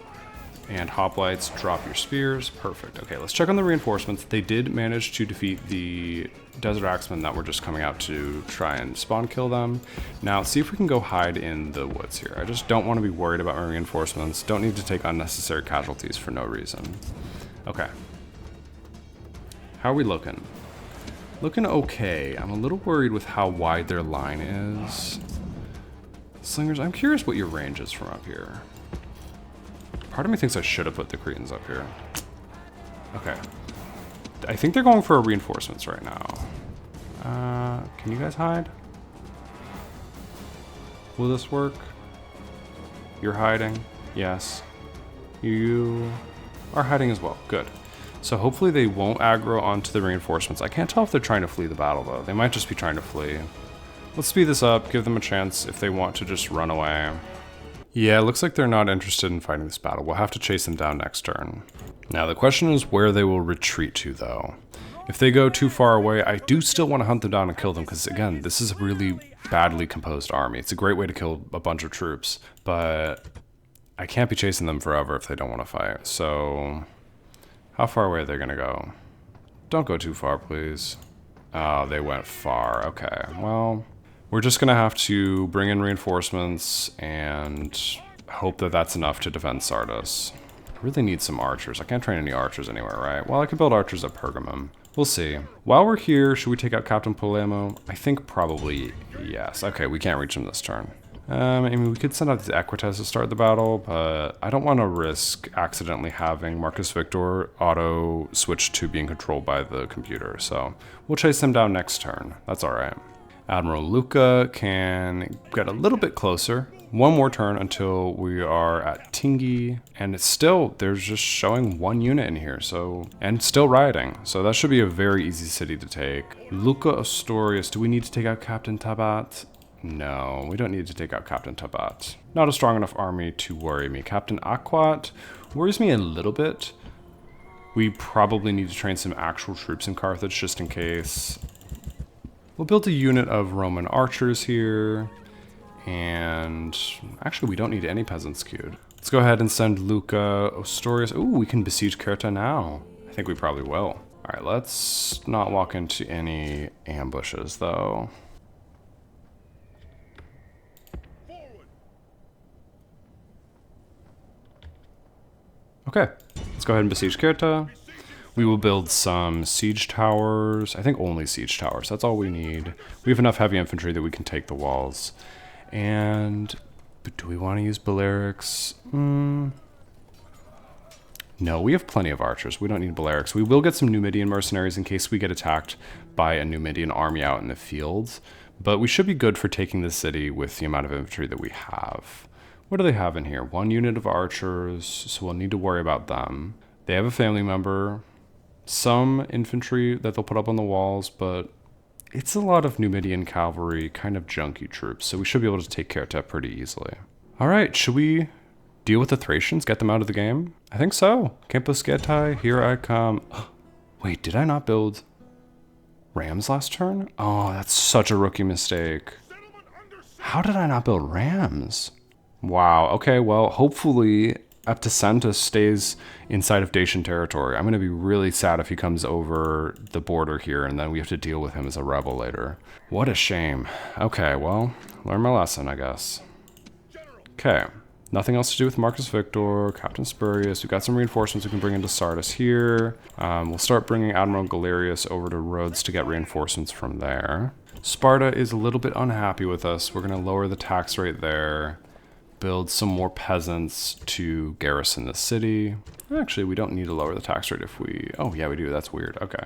and hoplites, drop your spears, perfect. Okay, let's check on the reinforcements. They did manage to defeat the Desert Axemen that were just coming out to try and spawn kill them. Now, see if we can go hide in the woods here. I just don't want to be worried about my reinforcements. Don't need to take unnecessary casualties for no reason. Okay. How are we looking? Looking okay. I'm a little worried with how wide their line is. Slingers, I'm curious what your range is from up here. Part of me thinks I should have put the Cretans up here. Okay. I think they're going for reinforcements right now. Can you guys hide? Will this work? You're hiding? Yes. You are hiding as well. Good. So hopefully they won't aggro onto the reinforcements. I can't tell if they're trying to flee the battle though. They might just be trying to flee. Let's speed this up, give them a chance if they want to just run away. Yeah, it looks like they're not interested in fighting this battle. We'll have to chase them down next turn. Now the question is where they will retreat to though. If they go too far away, I do still want to hunt them down and kill them because again, this is a really badly composed army. It's a great way to kill a bunch of troops, but I can't be chasing them forever if they don't want to fight. So how far away are they gonna go? Don't go too far, please. Oh, they went far. Okay, well, we're just gonna have to bring in reinforcements and hope that that's enough to defend Sardis. I really need some archers. I can't train any archers anywhere, right? Well, I could build archers at Pergamum. We'll see. While we're here, should we take out Captain Polemo? I think probably yes. Okay, we can't reach him this turn. I mean, we could send out these Equites to start the battle, but I don't want to risk accidentally having Marcus Victor auto switch to being controlled by the computer, so we'll chase them down next turn. That's all right. Admiral Luca can get a little bit closer. One more turn until we are at Tingi, and it's still, there's just showing 1 unit in here, so, and still rioting. So that should be a very easy city to take. Luca Astorius, do we need to take out Captain Tabat? No, we don't need to take out Captain Tabat. Not a strong enough army to worry me. Captain Aquat worries me a little bit. We probably need to train some actual troops in Carthage just in case. We'll build a unit of Roman archers here. And actually we don't need any peasants queued. Let's go ahead and send Luca Astorius. Ooh, we can besiege Cirta now. I think we probably will. All right, let's not walk into any ambushes though. Okay, let's go ahead and besiege Cirta. We will build some siege towers. I think only siege towers, that's all we need. We have enough heavy infantry that we can take the walls. But do we want to use Balearics? No, we have plenty of archers. We don't need Balearics. We will get some Numidian mercenaries in case we get attacked by a Numidian army out in the fields. But we should be good for taking the city with the amount of infantry that we have. What do they have in here? 1 unit of archers, so we'll need to worry about them. They have a family member, some infantry that they'll put up on the walls, but it's a lot of Numidian cavalry, kind of junky troops, so we should be able to take Cirta pretty easily. All right, should we deal with the Thracians, get them out of the game? I think so. Campus Getae, here I come. Wait, did I not build rams last turn? Oh, that's such a rookie mistake. How did I not build rams? Wow, okay, well, hopefully Epicenta stays inside of Dacian territory. I'm going to be really sad if he comes over the border here and then we have to deal with him as a rebel later. What a shame. Okay, well, learn my lesson, I guess. Okay, nothing else to do with Marcus Victor, Captain Spurius. We've got some reinforcements we can bring into Sardis here. We'll start bringing Admiral Galerius over to Rhodes to get reinforcements from there. Sparta is a little bit unhappy with us. We're going to lower the tax rate there. Build some more peasants to garrison the city. Actually, we don't need to lower the tax rate if we... Oh, yeah, we do. That's weird. Okay.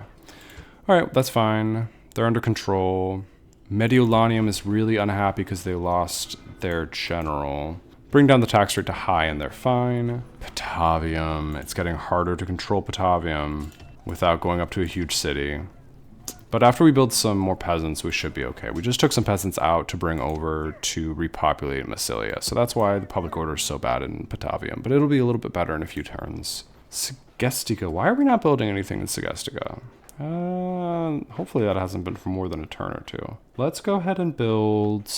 All right, that's fine. They're under control. Mediolanium is really unhappy because they lost their general. Bring down the tax rate to high and they're fine. Patavium. It's getting harder to control Patavium without going up to a huge city. But after we build some more peasants, we should be okay. We just took some peasants out to bring over to repopulate Massilia. So that's why the public order is so bad in Patavium. But it'll be a little bit better in a few turns. Segestica. Why are we not building anything in Segestica? Hopefully that hasn't been for more than a turn or two. Let's go ahead and build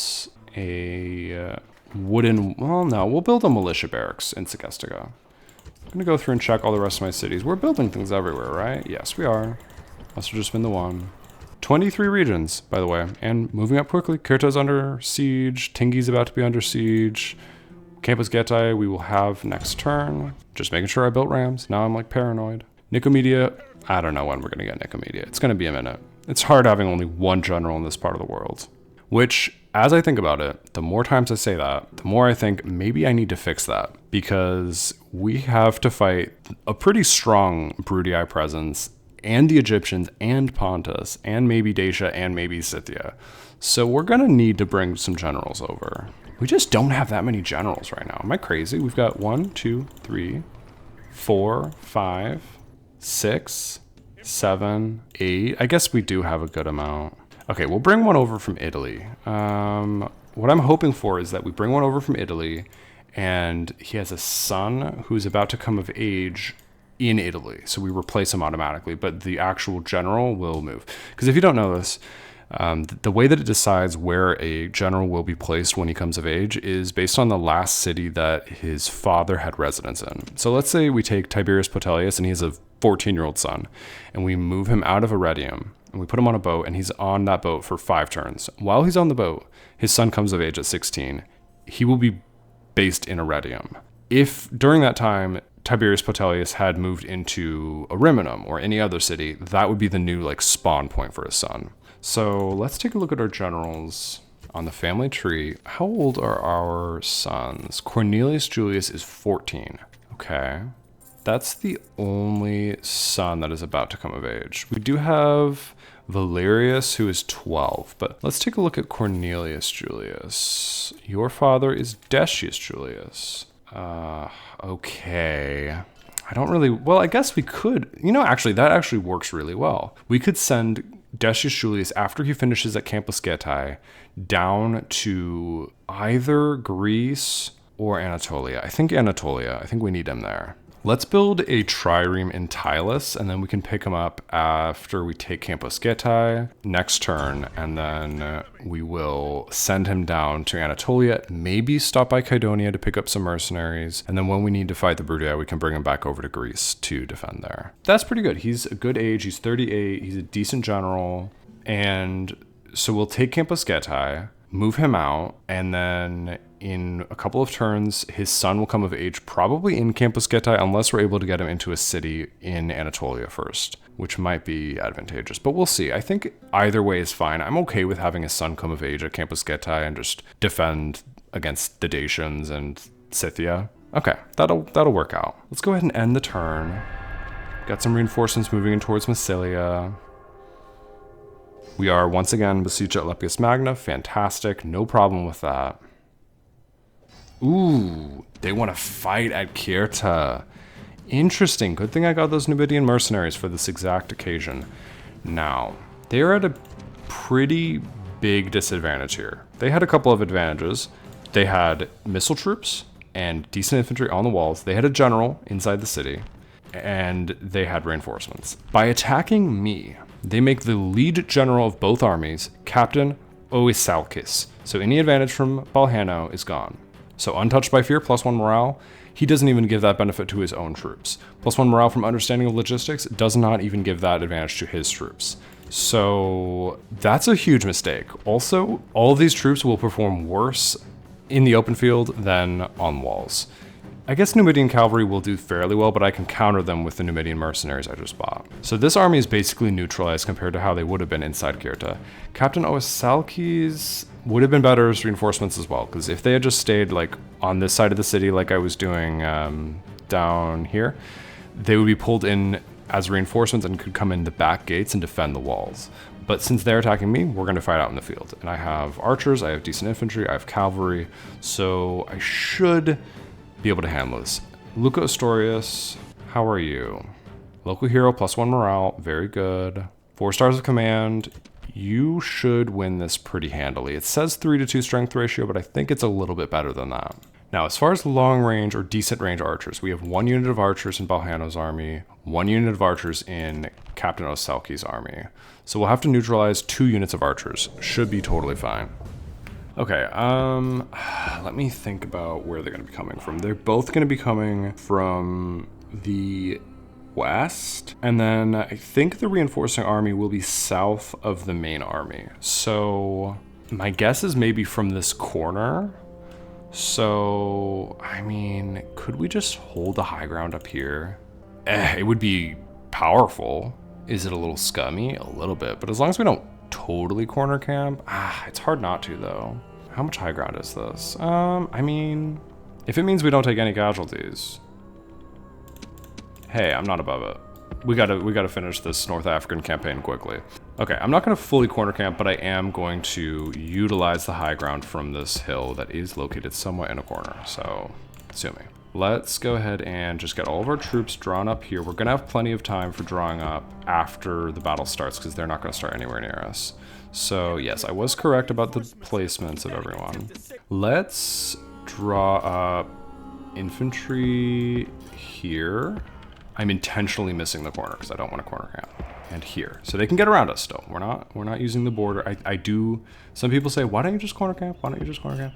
a wooden... Well, no, we'll build a militia barracks in Segestica. I'm going to go through and check all the rest of my cities. We're building things everywhere, right? Yes, we are. Must have just been the one. 23 regions, by the way, and moving up quickly. Cirta's under siege. Tingi's about to be under siege. Campus Getae we will have next turn. Just making sure I built rams. Now I'm like paranoid. Nicomedia, I don't know when we're going to get Nicomedia. It's going to be a minute. It's hard having only one general in this part of the world. Which, as I think about it, the more times I say that, the more I think maybe I need to fix that. Because we have to fight a pretty strong Brudii presence and the Egyptians, and Pontus, and maybe Dacia, and maybe Scythia. So we're going to need to bring some generals over. We just don't have that many generals right now. Am I crazy? We've got 1, 2, 3, 4, 5, 6, 7, 8. I guess we do have a good amount. Okay, we'll bring one over from Italy. What I'm hoping for is that we bring one over from Italy, and he has a son who's about to come of age in Italy, so we replace him automatically, but the actual general will move. Because if you don't know this, the way that it decides where a general will be placed when he comes of age is based on the last city that his father had residence in. So let's say we take Tiberius Potellius and he has a 14-year-old son, and we move him out of Arretium, and we put him on a boat, and he's on that boat for 5 turns. While he's on the boat, his son comes of age at 16. He will be based in Arretium. If during that time Tiberius Potellius had moved into Ariminum or any other city, that would be the new spawn point for his son. So let's take a look at our generals on the family tree. How old are our sons? Cornelius Julius is 14. Okay. That's the only son that is about to come of age. We do have Valerius, who is 12, but let's take a look at Cornelius Julius. Your father is Decius Julius. Okay. I don't really... Well, I guess we could... actually, that actually works really well. We could send Decius Julius, after he finishes at Campus Getae, down to either Greece or Anatolia. I think Anatolia. I think we need him there. Let's build a trireme in Tylus, and then we can pick him up after we take Campus Getae next turn, and then we will send him down to Anatolia, maybe stop by Kydonia to pick up some mercenaries, and then when we need to fight the Brudii, we can bring him back over to Greece to defend there. That's pretty good. He's a good age. He's 38. He's a decent general, and so we'll take Campus Getae, move him out, and then in a couple of turns, his son will come of age probably in Campus Getae, unless we're able to get him into a city in Anatolia first, which might be advantageous, but we'll see. I think either way is fine. I'm okay with having his son come of age at Campus Getae and just defend against the Dacians and Scythia. Okay, that'll work out. Let's go ahead and end the turn. Got some reinforcements moving in towards Massilia. We are once again besieged at Lepidus Magna. Fantastic, no problem with that. Ooh, they want to fight at Cirta. Interesting. Good thing I got those Numidian mercenaries for this exact occasion. Now, they're at a pretty big disadvantage here. They had a couple of advantages. They had missile troops and decent infantry on the walls. They had a general inside the city, and they had reinforcements. By attacking me, they make the lead general of both armies Captain Oisalkis. So any advantage from Balhano is gone. So untouched by fear, +1 morale. He doesn't even give that benefit to his own troops. +1 morale from understanding of logistics does not even give that advantage to his troops. So that's a huge mistake. Also, all of these troops will perform worse in the open field than on walls. I guess Numidian cavalry will do fairly well, but I can counter them with the Numidian mercenaries I just bought. So this army is basically neutralized compared to how they would have been inside Cirta. Captain Oisalkis would have been better as reinforcements as well, because if they had just stayed like on this side of the city like I was doing down here, they would be pulled in as reinforcements and could come in the back gates and defend the walls. But since they're attacking me, we're going to fight out in the field. And I have archers, I have decent infantry, I have cavalry, so I should be able to handle this. Luca Astorius, how are you? Local hero, +1 morale, very good. 4 stars of command. You should win this pretty handily. It says 3-2 strength ratio, but I think it's a little bit better than that. Now, as far as long range or decent range archers, we have 1 unit of archers in Balhano's army, 1 unit of archers in Captain Osalki's army. So we'll have to neutralize 2 units of archers. Should be totally fine. Okay, let me think about where they're going to be coming from. They're both going to be coming from the west, and then I think the reinforcing army will be south of the main army. So my guess is maybe from this corner. So, I mean, could we just hold the high ground up here? It would be powerful. Is it a little scummy? A little bit, but as long as we don't totally corner camp, it's hard not to though. How much high ground is this? I mean, if it means we don't take any casualties, hey, I'm not above it. We gotta finish this North African campaign quickly. Okay, I'm not gonna fully corner camp, but I am going to utilize the high ground from this hill that is located somewhat in a corner, so sue me. Let's go ahead and just get all of our troops drawn up here. We're gonna have plenty of time for drawing up after the battle starts because they're not gonna start anywhere near us. So yes, I was correct about the placements of everyone. Let's draw up infantry here. I'm intentionally missing the corner because I don't want to corner camp. And here, so they can get around us still. We're not using the border. I do. Some people say, why don't you just corner camp? Why don't you just corner camp?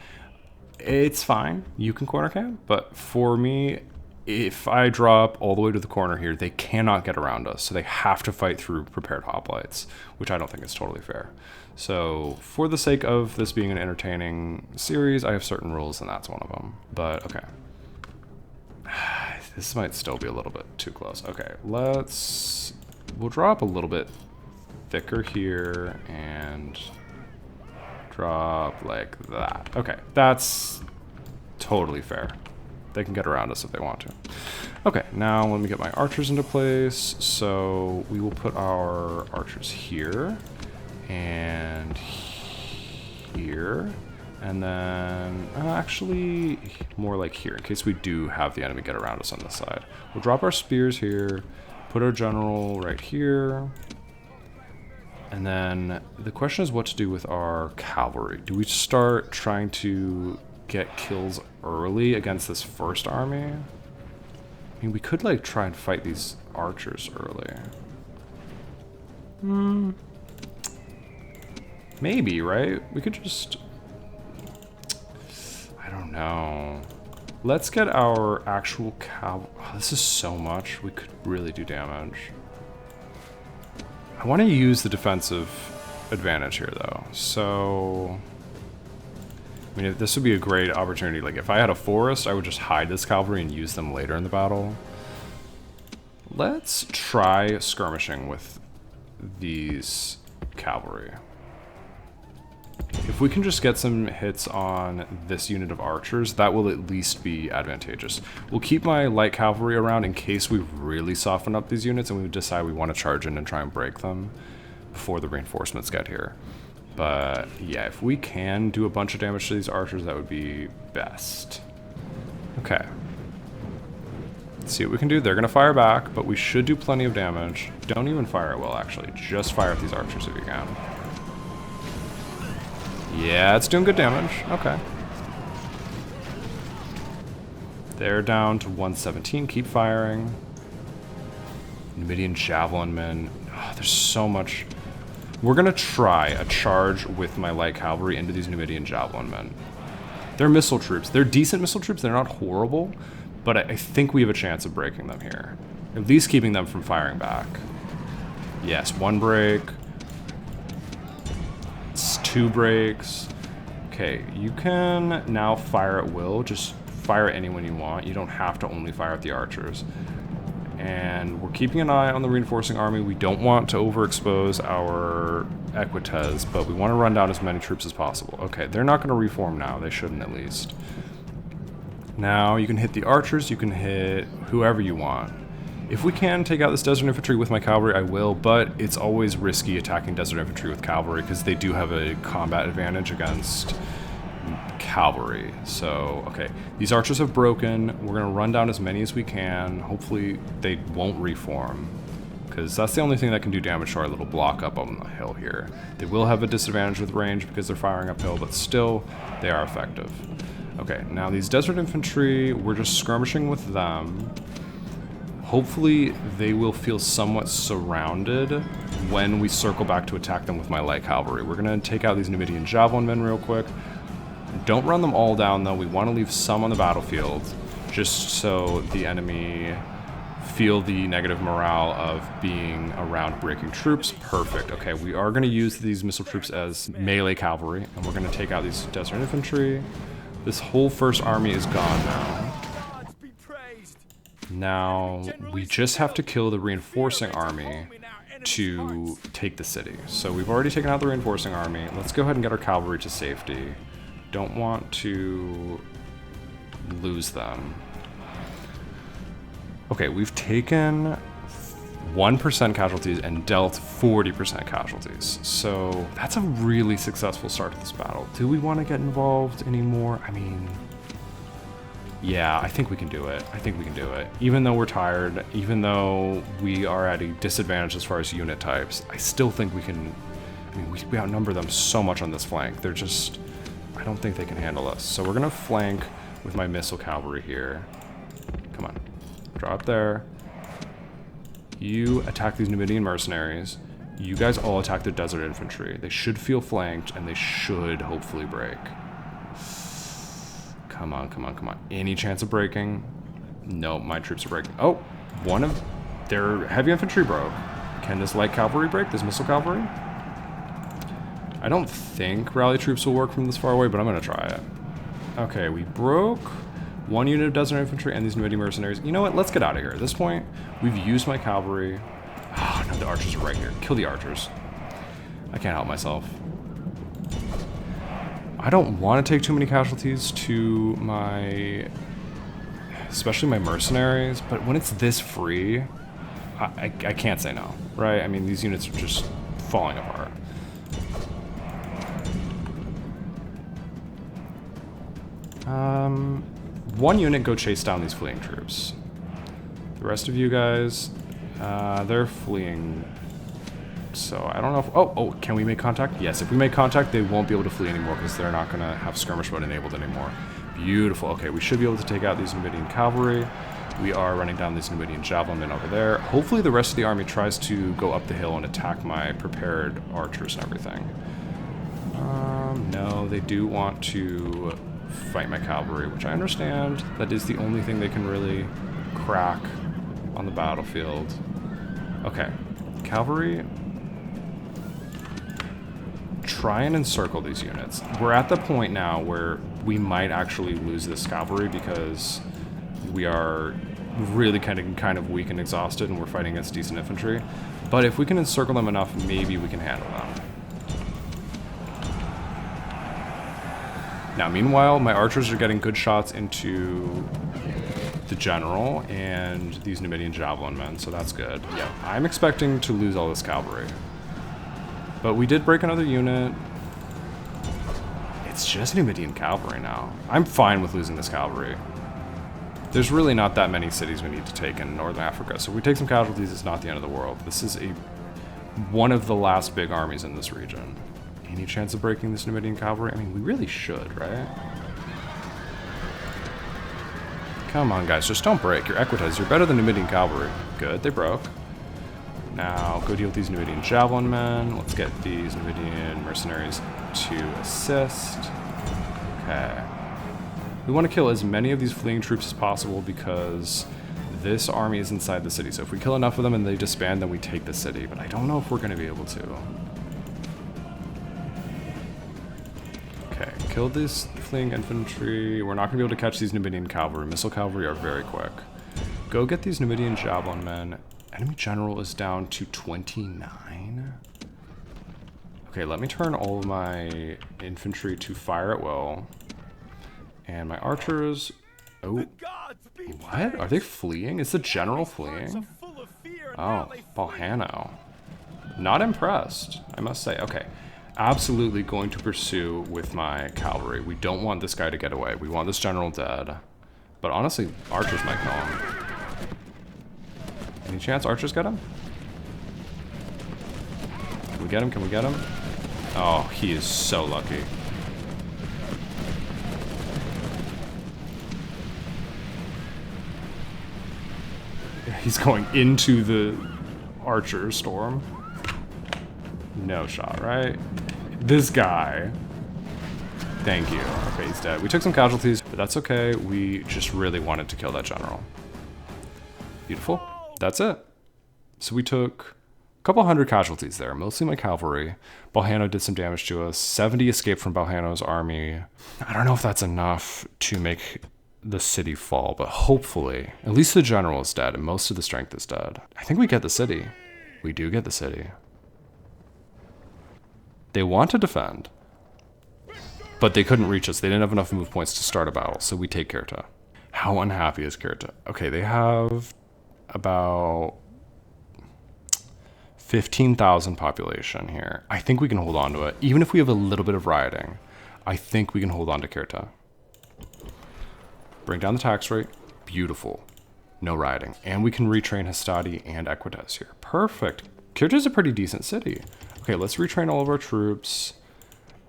It's fine. You can corner camp, but for me, if I draw up all the way to the corner here, they cannot get around us. So they have to fight through prepared hoplites, which I don't think is totally fair. So for the sake of this being an entertaining series, I have certain rules, and that's one of them. But okay. This might still be a little bit too close. Okay, we'll draw up a little bit thicker here and drop like that. Okay, that's totally fair. They can get around us if they want to. Okay, now let me get my archers into place. So we will put our archers here and here. And then, actually, more like here, in case we do have the enemy get around us on this side. We'll drop our spears here, put our general right here. And then the question is what to do with our cavalry. Do we start trying to get kills early against this first army? I mean, we could, like, try and fight these archers early. Maybe, right? We could just... I don't know. Let's get our actual cavalry. Oh, this is so much. We could really do damage. I want to use the defensive advantage here, though. So, I mean, this would be a great opportunity. Like, if I had a forest, I would just hide this cavalry and use them later in the battle. Let's try skirmishing with these cavalry. If we can just get some hits on this unit of archers, that will at least be advantageous. We'll keep my light cavalry around in case we really soften up these units and we decide we want to charge in and try and break them before the reinforcements get here. But yeah, if we can do a bunch of damage to these archers, that would be best. Okay. Let's see what we can do. They're going to fire back, but we should do plenty of damage. Don't even fire it well, actually. Just fire at these archers if you can. Yeah, it's doing good damage. Okay. They're down to 117. Keep firing. Numidian javelin men. Oh, there's so much. We're gonna try a charge with my light cavalry into these Numidian javelin men. They're missile troops. They're decent missile troops. They're not horrible, but I think we have a chance of breaking them here. At least keeping them from firing back. Yes, 1 break. It's 2 breaks. Okay, you can now fire at will. Just fire at anyone you want. You don't have to only fire at the archers. And we're keeping an eye on the reinforcing army. We don't want to overexpose our equites, but we want to run down as many troops as possible. Okay, they're not going to reform now. They shouldn't, at least. Now, you can hit the archers. You can hit whoever you want. If we can take out this desert infantry with my cavalry, I will, but it's always risky attacking desert infantry with cavalry because they do have a combat advantage against cavalry. So, okay, these archers have broken. We're going to run down as many as we can. Hopefully they won't reform, because that's the only thing that can do damage to our little block up on the hill here. They will have a disadvantage with range because they're firing uphill, but still, they are effective. Okay, now these desert infantry, we're just skirmishing with them. Hopefully they will feel somewhat surrounded when we circle back to attack them with my light cavalry. We're going to take out these Numidian javelin men real quick. Don't run them all down, though. We want to leave some on the battlefield, just so the enemy feel the negative morale of being around breaking troops. Perfect. Okay, we are going to use these missile troops as melee cavalry, and we're going to take out these desert infantry. This whole first army is gone now. Now, we just have to kill the reinforcing army to take the city. So we've already taken out the reinforcing army. Let's go ahead and get our cavalry to safety. Don't want to lose them. Okay, we've taken 1% casualties and dealt 40% casualties. So that's a really successful start to this battle. Do we want to get involved anymore? I mean, yeah, I think we can do it. I think we can do it. Even though we're tired, even though we are at a disadvantage as far as unit types, I still think we can. I mean, we outnumber them so much on this flank. They're just, I don't think they can handle us. So we're gonna flank with my missile cavalry here. Come on, draw up there. You attack these Numidian mercenaries. You guys all attack the desert infantry. They should feel flanked, and they should hopefully break. Come on, come on, come on. Any chance of breaking? No, my troops are breaking. Oh, one of their heavy infantry broke. Can this light cavalry break? This missile cavalry? I don't think rally troops will work from this far away, but I'm going to try it. Okay, we broke one unit of desert infantry and these Numidian mercenaries. You know what? Let's get out of here. At this point, we've used my cavalry. Oh, no, the archers are right here. Kill the archers. I can't help myself. I don't want to take too many casualties to my, especially my mercenaries, but when it's this free, I can't say no, right? I mean, these units are just falling apart. One unit go chase down these fleeing troops. The rest of you guys, they're fleeing. So I don't know if, oh, can we make contact? Yes, if we make contact, they won't be able to flee anymore because they're not going to have skirmish mode enabled anymore. Beautiful. Okay, we should be able to take out these Numidian cavalry. We are running down these Numidian javelin men over there. Hopefully the rest of the army tries to go up the hill and attack my prepared archers and everything. No, they do want to fight my cavalry, which I understand. That is the only thing they can really crack on the battlefield. Okay, cavalry, try and encircle these units. We're at the point now where we might actually lose this cavalry because we are really kind of weak and exhausted and we're fighting against decent infantry. But if we can encircle them enough, maybe we can handle them. Now, meanwhile, my archers are getting good shots into the general and these Numidian javelin men, so that's good. Yeah, I'm expecting to lose all this cavalry. But we did break another unit. It's just Numidian cavalry now. I'm fine with losing this cavalry. There's really not that many cities we need to take in Northern Africa, so if we take some casualties, it's not the end of the world. This is one of the last big armies in this region. Any chance of breaking this Numidian cavalry? I mean, we really should, right? Come on, guys, just don't break. You're Equites. You're better than Numidian cavalry. Good, they broke. Now, go deal with these Numidian javelin men. Let's get these Numidian mercenaries to assist. Okay. We want to kill as many of these fleeing troops as possible because this army is inside the city. So if we kill enough of them and they disband, then we take the city. But I don't know if we're going to be able to. Okay, kill this fleeing infantry. We're not going to be able to catch these Numidian cavalry. Missile cavalry are very quick. Go get these Numidian javelin men. Enemy general is down to 29. Okay, let me turn all of my infantry to fire at will. And my archers... Oh, what? Are they fleeing? Is the general fleeing? Oh, Balhano. Not impressed, I must say. Okay, absolutely going to pursue with my cavalry. We don't want this guy to get away. We want this general dead. But honestly, archers might kill him. Any chance archers get him? Can we get him? Can we get him? Oh, he is so lucky. He's going into the archer storm. No shot, right? This guy. Thank you. Okay, he's dead. We took some casualties, but that's okay. We just really wanted to kill that general. Beautiful. That's it. So we took a couple hundred casualties there, mostly my cavalry. Balhano did some damage to us. 70 escaped from Balhano's army. I don't know if that's enough to make the city fall, but hopefully, at least the general is dead and most of the strength is dead. I think we get the city. We do get the city. They want to defend, but they couldn't reach us. They didn't have enough move points to start a battle, so we take Cirta. How unhappy is Cirta? Okay, they have about 15,000 population here. I think we can hold on to it. Even if we have a little bit of rioting, I think we can hold on to Cirta. Bring down the tax rate. Beautiful. No rioting. And we can retrain Hastati and Equites here. Perfect. Cirta is a pretty decent city. Okay, let's retrain all of our troops.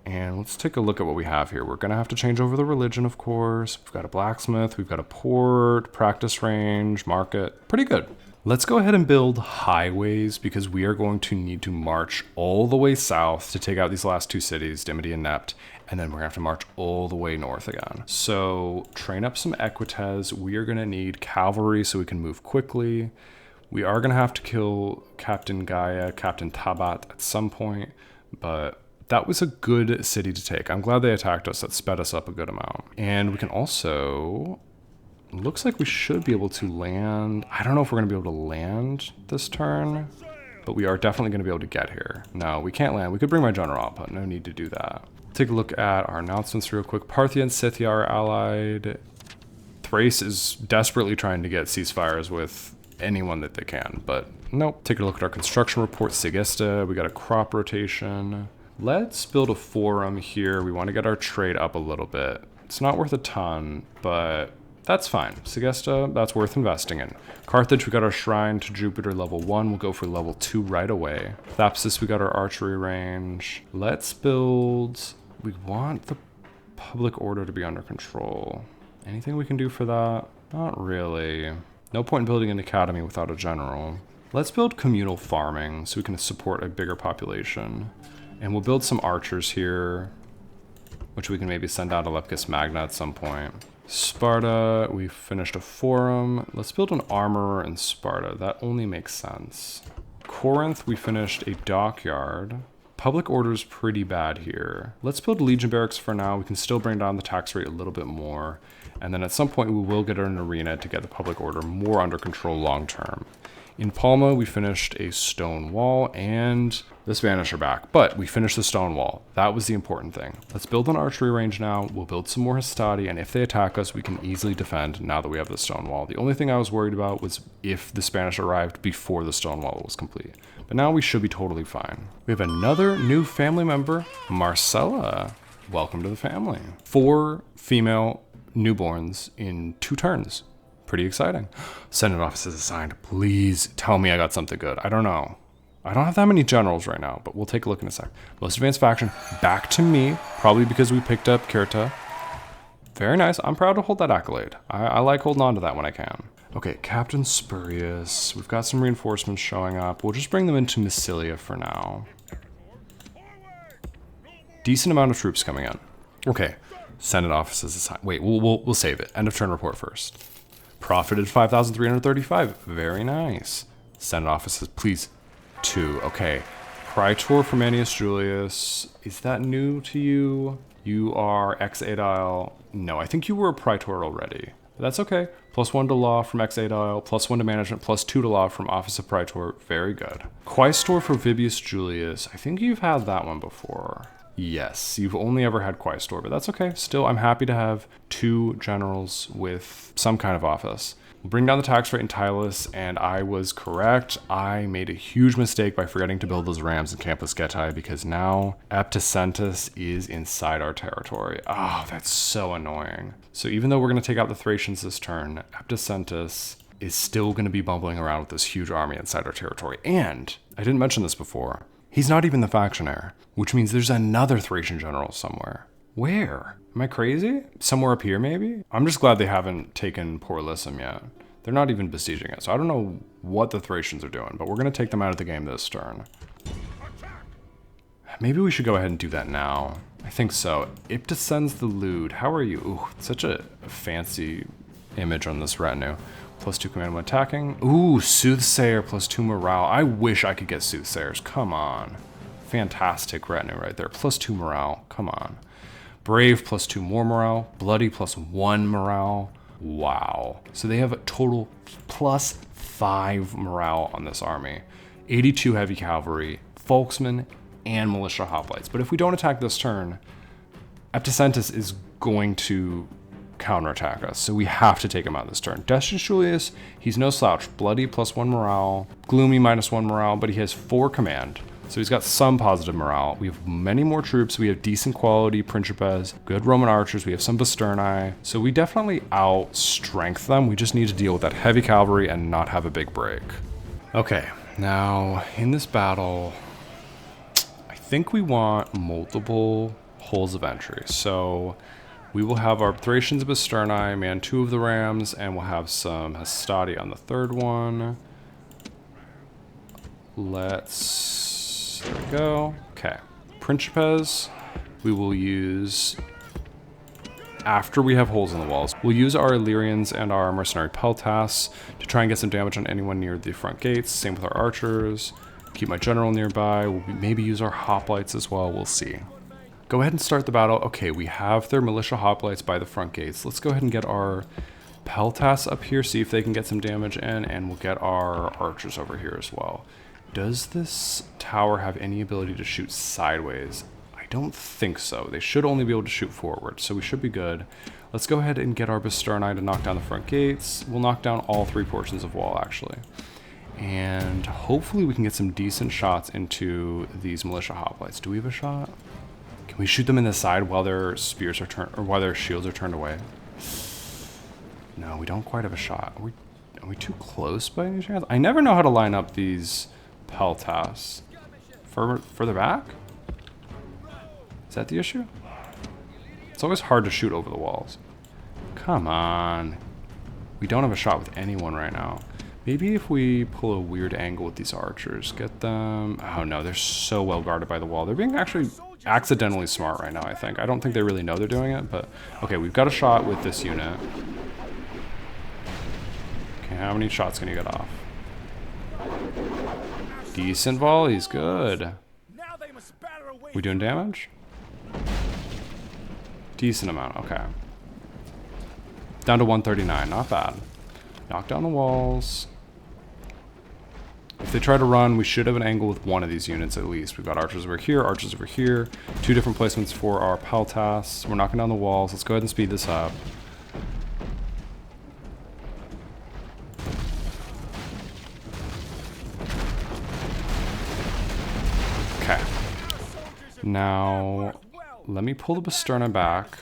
And let's take a look at what we have here. We're going to have to change over the religion, of course. We've got a blacksmith. We've got a port, practice range, market. Pretty good. Let's go ahead and build highways because we are going to need to march all the way south to take out these last two cities, Dimity and Nept, and then we're gonna have to march all the way north again. So train up some Equites. We are gonna need cavalry so we can move quickly. We are gonna have to kill Captain Gaia, Captain Tabat at some point, but that was a good city to take. I'm glad they attacked us. That sped us up a good amount. And we can also... Looks like we should be able to land. I don't know if we're going to be able to land this turn, but we are definitely going to be able to get here. No, we can't land. We could bring my general up, but no need to do that. Take a look at our announcements real quick. Parthia and Scythia are allied. Thrace is desperately trying to get ceasefires with anyone that they can, but nope. Take a look at our construction report. Segesta, we got a crop rotation. Let's build a forum here. We want to get our trade up a little bit. It's not worth a ton, but that's fine. Segesta, that's worth investing in. Carthage, we got our shrine to Jupiter level 1. We'll go for level 2 right away. Thapsus, we got our archery range. Let's build... We want the public order to be under control. Anything we can do for that? Not really. No point in building an academy without a general. Let's build communal farming so we can support a bigger population. And we'll build some archers here, which we can maybe send out to Lepkus Magna at some point. Sparta, we finished a forum. Let's build an armorer in Sparta. That only makes sense. Corinth, we finished a dockyard. Public order's pretty bad here. Let's build Legion barracks for now. We can still bring down the tax rate a little bit more. And then at some point we will get an arena to get the public order more under control long term. In Palma, we finished a stone wall and the Spanish are back, but we finished the stone wall. That was the important thing. Let's build an archery range now. We'll build some more Hastati, and if they attack us, we can easily defend now that we have the stone wall. The only thing I was worried about was if the Spanish arrived before the stone wall was complete. But now we should be totally fine. We have another new family member, Marcella. Welcome to the family. 4 female newborns in 2 turns. Pretty exciting. Senate office is assigned. Please tell me I got something good. I don't know. I don't have that many generals right now, but we'll take a look in a sec. Most advanced faction, back to me, probably because we picked up Cirta. Very nice. I'm proud to hold that accolade. I like holding on to that when I can. Okay, Captain Spurious. We've got some reinforcements showing up. We'll just bring them into Massilia for now. Decent amount of troops coming in. Okay, Senate offices assigned. Wait, we'll save it. End of turn report first. Profited 5,335. Very nice. Senate offices, please. 2. Okay. Praetor for Manius Julius. Is that new to you? You are ex-Aedile. No, I think you were a Praetor already. But that's okay. +1 to law from ex-Aedile, +1 to management, +2 to law from Office of Praetor. Very good. Quaestor for Vibius Julius. I think you've had that one before. Yes, you've only ever had Quaestor, but that's okay. Still, I'm happy to have 2 generals with some kind of office. We'll bring down the tax rate in Tylus, and I was correct. I made a huge mistake by forgetting to build those rams in Campus Getae, because now Epticentus is inside our territory. Oh, that's so annoying. So even though we're going to take out the Thracians this turn, Epticentus is still going to be bumbling around with this huge army inside our territory. And, I didn't mention this before, he's not even the faction heir, which means there's another Thracian general somewhere. Where? Am I crazy? Somewhere up here, maybe? I'm just glad they haven't taken Porlisum yet. They're not even besieging it, so I don't know what the Thracians are doing, but we're going to take them out of the game this turn. Maybe we should go ahead and do that now. I think so. Iptescens the Lewd. How are you? Ooh, such a fancy image on this retinue. +2 command when attacking. Ooh, Soothsayer +2 morale. I wish I could get Soothsayers. Come on. Fantastic retinue right there. +2 morale. Come on. Brave +2 more morale. Bloody +1 morale. Wow. So they have a total +5 morale on this army. 82 heavy cavalry, Folksmen, and militia hoplites. But if we don't attack this turn, Epticentus is going to counterattack us. So we have to take him out this turn. Decius Julius, he's no slouch. Bloody +1 morale. Gloomy -1 morale, but he has 4 command. So he's got some positive morale. We have many more troops. We have decent quality Principes, good Roman archers. We have some Basterni. So we definitely out-strength them. We just need to deal with that heavy cavalry and not have a big break. Okay, now in this battle, I think we want multiple holes of entry. So we will have our Thracians and Basterni man 2 of the rams, and we'll have some Hastati on the 3rd one. There we go. Okay. Principes, we will use after we have holes in the walls. We'll use our Illyrians and our mercenary Peltas to try and get some damage on anyone near the front gates. Same with our archers. Keep my general nearby. We'll maybe use our hoplites as well. We'll see. Go ahead and start the battle. Okay, we have their militia hoplites by the front gates. Let's go ahead and get our Peltas up here, see if they can get some damage in, and we'll get our archers over here as well. Does this tower have any ability to shoot sideways? I don't think so. They should only be able to shoot forward, so we should be good. Let's go ahead and get our Basterni to knock down the front gates. We'll knock down all 3 portions of wall, actually. And hopefully we can get some decent shots into these militia hoplites. Do we have a shot? Can we shoot them in the side while their spears are turned, or while their shields are turned away? No, we don't quite have a shot. Are we too close by any chance? I never know how to line up these Peltas. Further back? Is that the issue? It's always hard to shoot over the walls. Come on. We don't have a shot with anyone right now. Maybe if we pull a weird angle with these archers, get them... Oh no, they're so well guarded by the wall. They're being actually accidentally smart right now, I think. I don't think they really know they're doing it, but... Okay, we've got a shot with this unit. Okay, how many shots can you get off? Decent volleys, good. We doing damage? Decent amount, okay. Down to 139, not bad. Knock down the walls. If they try to run, we should have an angle with one of these units at least. We've got archers over here, 2 different placements for our Peltas. We're knocking down the walls. Let's go ahead and speed this up. Okay. Now, let me pull the Basterna back,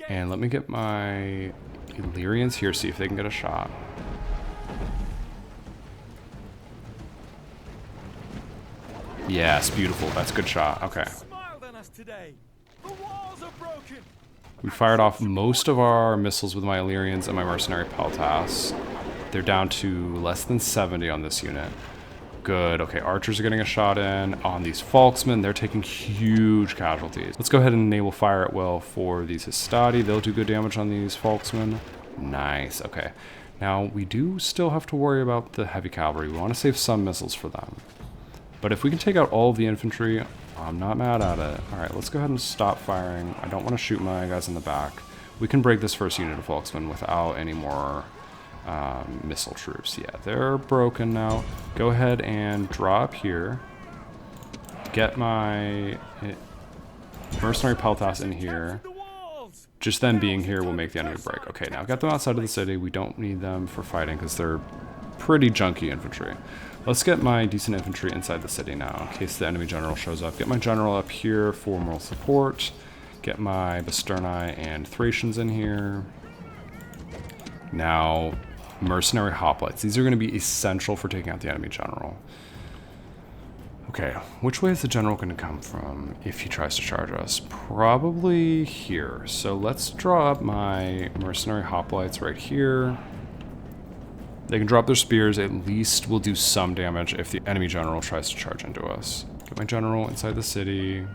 and let me get my Illyrians here, see if they can get a shot. Yes, beautiful. That's a good shot. Okay. We fired off most of our missiles with my Illyrians and my mercenary Peltas. They're down to less than 70 on this unit. Good. Okay, archers are getting a shot in. On these Falksmen, they're taking huge casualties. Let's go ahead and enable fire at will for these Histati. They'll do good damage on these Falksmen. Nice. Okay. Now, we do still have to worry about the heavy cavalry. We want to save some missiles for them. But if we can take out all of the infantry, I'm not mad at it. Alright, let's go ahead and stop firing. I don't want to shoot my guys in the back. We can break this first unit of Falksmen without any more missile troops. Yeah, they're broken now. Go ahead and draw up here. Get my mercenary Peltas in here. Just them being here will make the enemy break. Okay, now get them outside of the city. We don't need them for fighting because they're pretty junky infantry. Let's get my decent infantry inside the city now in case the enemy general shows up. Get my general up here for moral support. Get my Basterni and Thracians in here. Now, mercenary hoplites. These are going to be essential for taking out the enemy general. Okay, which way is the general going to come from if he tries to charge us? Probably here. So let's draw up my mercenary hoplites right here. They can drop their spears. At least we'll do some damage if the enemy general tries to charge into us. Get my general inside the city.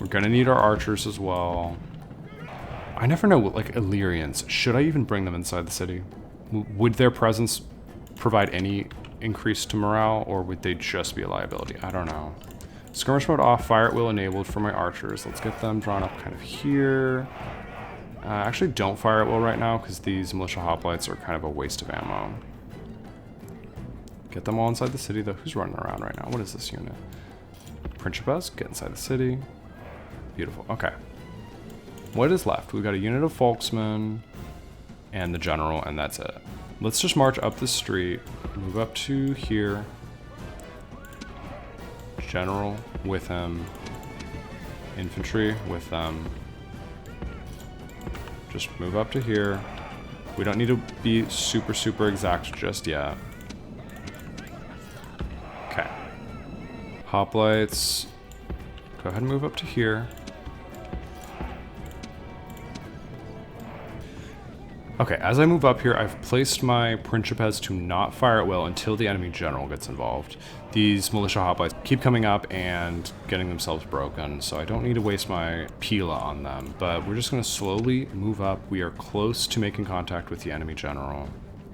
We're going to need our archers as well. I never know, like, Illyrians. Should I even bring them inside the city? Would their presence provide any increase to morale, or would they just be a liability? I don't know. Skirmish mode off, fire at will enabled for my archers. Let's get them drawn up kind of here. Actually, don't fire at will right now, because these militia hoplites are kind of a waste of ammo. Get them all inside the city, though. Who's running around right now? What is this unit? Principes, get inside the city. Beautiful. Okay. What is left? We've got a unit of Falksmen and the general, and that's it. Let's just march up the street, move up to here. General with him. Infantry with them. Just move up to here. We don't need to be super exact just yet. Okay. Hoplites. Go ahead and move up to here. Okay, as I move up here, I've placed my Principes to not fire at will until the enemy general gets involved. These militia hoplites keep coming up and getting themselves broken, so I don't need to waste my Pila on them. But we're just going to slowly move up. We are close to making contact with the enemy general.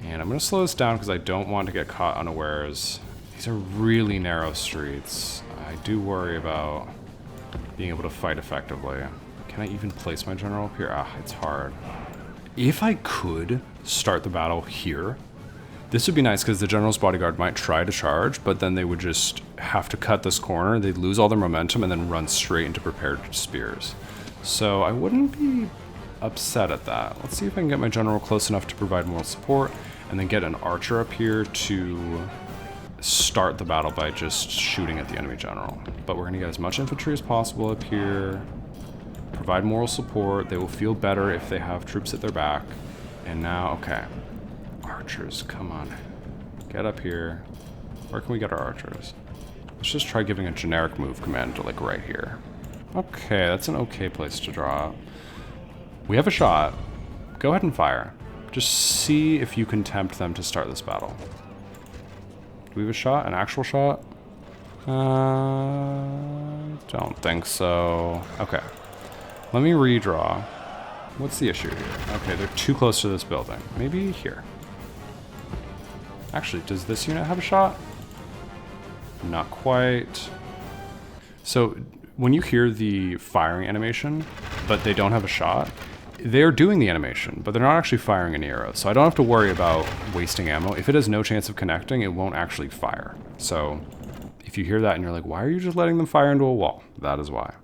And I'm going to slow this down because I don't want to get caught unawares. These are really narrow streets. I do worry about being able to fight effectively. Can I even place my general up here? Ah, it's hard. If I could start the battle here, this would be nice because the general's bodyguard might try to charge, but then they would just have to cut this corner. They'd lose all their momentum and then run straight into prepared spears. So I wouldn't be upset at that. Let's see if I can get my general close enough to provide moral support and then get an archer up here to start the battle by just shooting at the enemy general. But we're going to get as much infantry as possible up here. Provide moral support. They will feel better if they have troops at their back. And now, okay. Archers, come on. Get up here. Where can we get our archers? Let's just try giving a generic move command to, like, right here. Okay, that's an okay place to draw. We have a shot. Go ahead and fire. Just see if you can tempt them to start this battle. Do we have a shot? An actual shot? Don't think so. Okay. Let me redraw. What's the issue here? Okay, they're too close to this building. Maybe here. Actually, does this unit have a shot? Not quite. So, when you hear the firing animation, but they don't have a shot, they're doing the animation, but they're not actually firing any arrows. So I don't have to worry about wasting ammo. If it has no chance of connecting, it won't actually fire. So, if you hear that and you're like, why are you just letting them fire into a wall? That is why.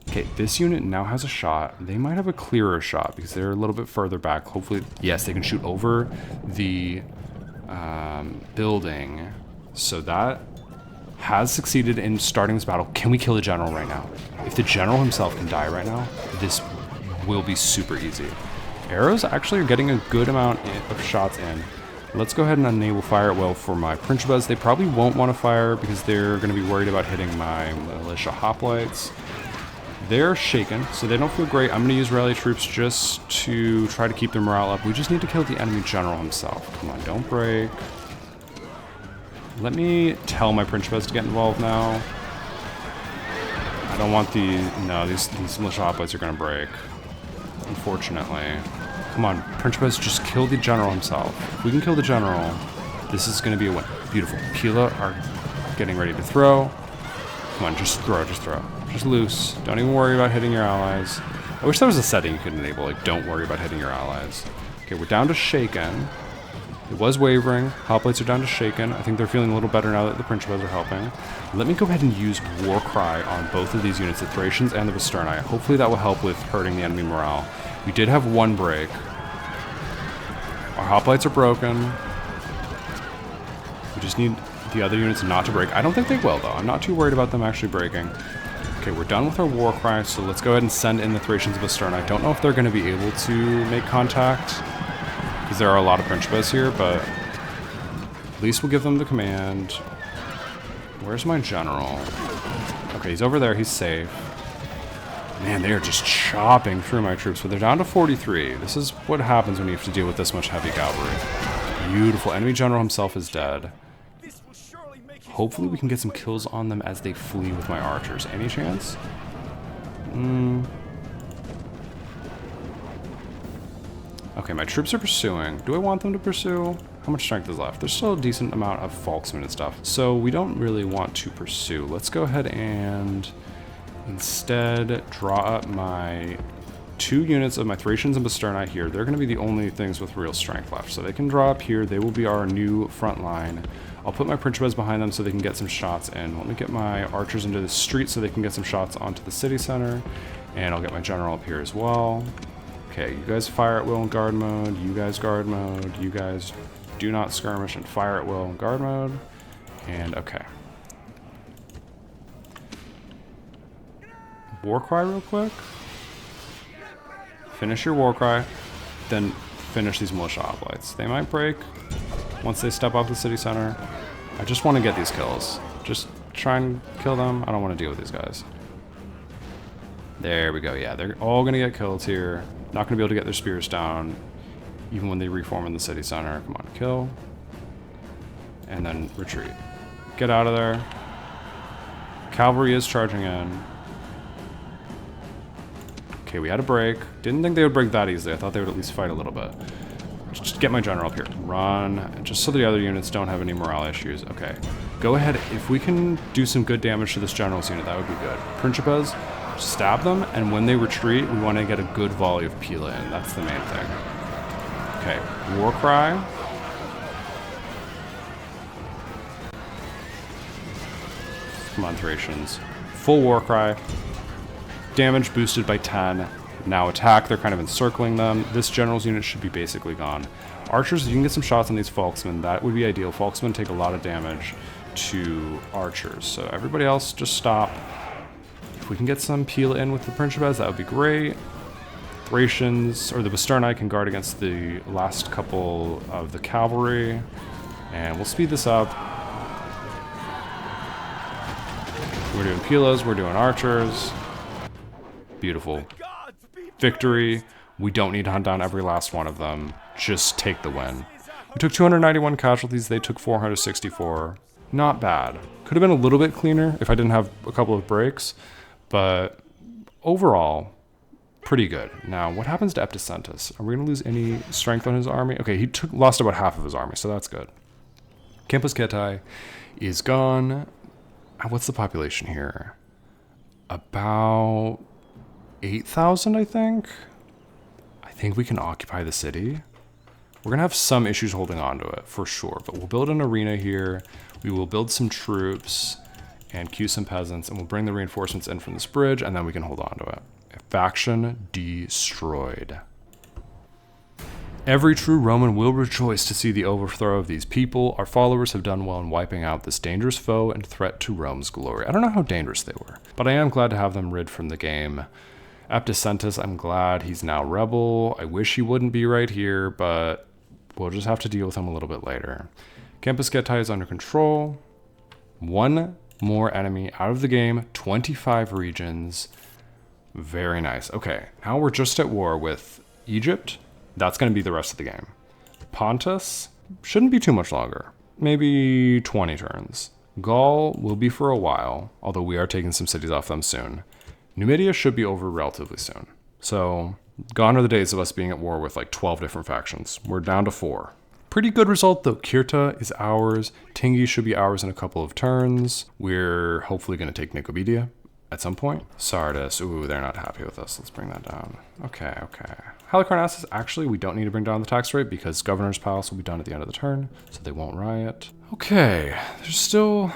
Okay, this unit now has a shot. They might have a clearer shot because they're a little bit further back. Hopefully, yes, they can shoot over the building. So that has succeeded in starting this battle. Can we kill the general right now? If the general himself can die right now, this will be super easy. Arrows actually are getting a good amount of shots in. Let's go ahead and enable fire at will for my Principes. They probably won't want to fire because they're going to be worried about hitting my militia hoplites. They're shaken, so they don't feel great. I'm going to use rally troops just to try to keep their morale up. We just need to kill the enemy general himself. Come on, don't break. Let me tell my Principes to get involved now. I don't want the... No, these militia hoplites are going to break. Unfortunately. Come on, Principes, just kill the general himself. If we can kill the general, this is going to be a win. Beautiful. Pila are getting ready to throw. Come on, just throw, just throw. Just loose. Don't even worry about hitting your allies. I wish there was a setting you could enable, like, don't worry about hitting your allies. Okay, we're down to shaken. It was wavering. Hoplites are down to shaken. I think they're feeling a little better now that the Principes are helping. Let me go ahead and use War Cry on both of these units, the Thracians and the Vesterni. Hopefully that will help with hurting the enemy morale. We did have one break. Our hoplites are broken. We just need the other units not to break. I don't think they will, though. I'm not too worried about them actually breaking. Okay, we're done with our War Cry, so let's go ahead and send in the Thracians of Vesterni. I don't know if they're going to be able to make contact, because there are a lot of Principes here, but at least we'll give them the command. Where's my general? Okay, he's over there. He's safe. Man, they are just chopping through my troops, but they're down to 43. This is what happens when you have to deal with this much heavy cavalry. Beautiful. Enemy general himself is dead. Hopefully we can get some kills on them as they flee with my archers. Any chance? Okay, my troops are pursuing. Do I want them to pursue? How much strength is left? There's still a decent amount of Volksmen and stuff. So we don't really want to pursue. Let's go ahead and instead draw up my 2 units of my Thracians and Vesterni here. They're going to be the only things with real strength left. So they can draw up here. They will be our new front line. I'll put my Principes behind them so they can get some shots in. Let me get my archers into the street so they can get some shots onto the city center. And I'll get my general up here as well. Okay, you guys fire at will in guard mode. You guys guard mode. You guys do not skirmish and fire at will in guard mode. And okay. War Cry real quick. Finish your War Cry. Then finish these militia hoplites. They might break once they step off the city center. I just want to get these kills. Just try and kill them. I don't want to deal with these guys. There we go. Yeah, they're all going to get killed here. Not going to be able to get their spears down even when they reform in the city center. Come on, kill. And then retreat. Get out of there. Cavalry is charging in. Okay, we had a break. Didn't think they would break that easily. I thought they would at least fight a little bit. Just get my general up here. Run. Just so the other units don't have any morale issues. Okay. Go ahead. If we can do some good damage to this general's unit, that would be good. Principes, stab them, and when they retreat, we want to get a good volley of Pila in. That's the main thing. Okay. War Cry. Come on, Thracians. Full War Cry. Damage boosted by 10. Now attack. They're kind of encircling them. This general's unit should be basically gone. Archers, you can get some shots on these Volksmen. That would be ideal. Volksmen take a lot of damage to archers. So everybody else, just stop. If we can get some Pila in with the Principes, that would be great. Thracians, or the Vesterni, can guard against the last couple of the cavalry. And we'll speed this up. We're doing Pilas, we're doing archers. Beautiful. Victory. We don't need to hunt down every last one of them. Just take the win. We took 291 casualties. They took 464. Not bad. Could have been a little bit cleaner if I didn't have a couple of breaks. But overall, pretty good. Now, what happens to Epticentus? Are we going to lose any strength on his army? Okay, he lost about half of his army, so that's good. Campus Ketai is gone. What's the population here? About 8,000, I think. I think we can occupy the city. We're going to have some issues holding on to it, for sure. But we'll build an arena here. We will build some troops and queue some peasants. And we'll bring the reinforcements in from this bridge. And then we can hold on to it. Faction destroyed. Every true Roman will rejoice to see the overthrow of these people. Our followers have done well in wiping out this dangerous foe and threat to Rome's glory. I don't know how dangerous they were, but I am glad to have them rid from the game. Epticentus, I'm glad he's now rebel. I wish he wouldn't be right here, but we'll just have to deal with him a little bit later. Campus Ketai is under control. One more enemy out of the game, 25 regions. Very nice. Okay, now we're just at war with Egypt. That's going to be the rest of the game. Pontus shouldn't be too much longer. Maybe 20 turns. Gaul will be for a while, although we are taking some cities off them soon. Numidia should be over relatively soon. So, gone are the days of us being at war with like 12 different factions. We're down to 4. Pretty good result though. Cirta is ours. Tingi should be ours in a couple of turns. We're hopefully going to take Nicomedia at some point. Sardis, ooh, they're not happy with us. Let's bring that down. Okay. Halicarnassus, actually, we don't need to bring down the tax rate because Governor's Palace will be done at the end of the turn, so they won't riot. Okay, there's still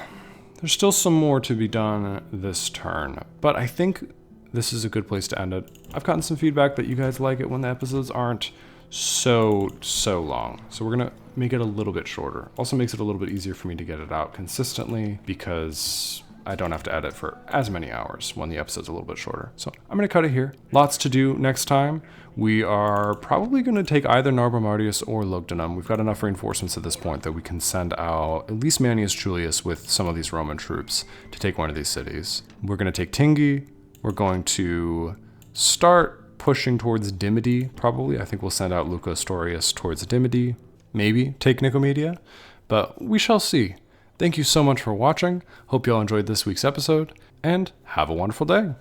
some more to be done this turn, but I think this is a good place to end it. I've gotten some feedback that you guys like it when the episodes aren't so long, so we're gonna make it a little bit shorter. Also makes it a little bit easier for me to get it out consistently because I don't have to edit for as many hours when the episode's a little bit shorter. So I'm going to cut it here. Lots to do next time. We are probably going to take either Narbomardius or Lugdunum. We've got enough reinforcements at this point that we can send out at least Manius Julius with some of these Roman troops to take one of these cities. We're going to take Tingi. We're going to start pushing towards Dimity, probably. I think we'll send out Luca Storius towards Dimity. Maybe take Nicomedia, but we shall see. Thank you so much for watching. Hope you all enjoyed this week's episode, and have a wonderful day.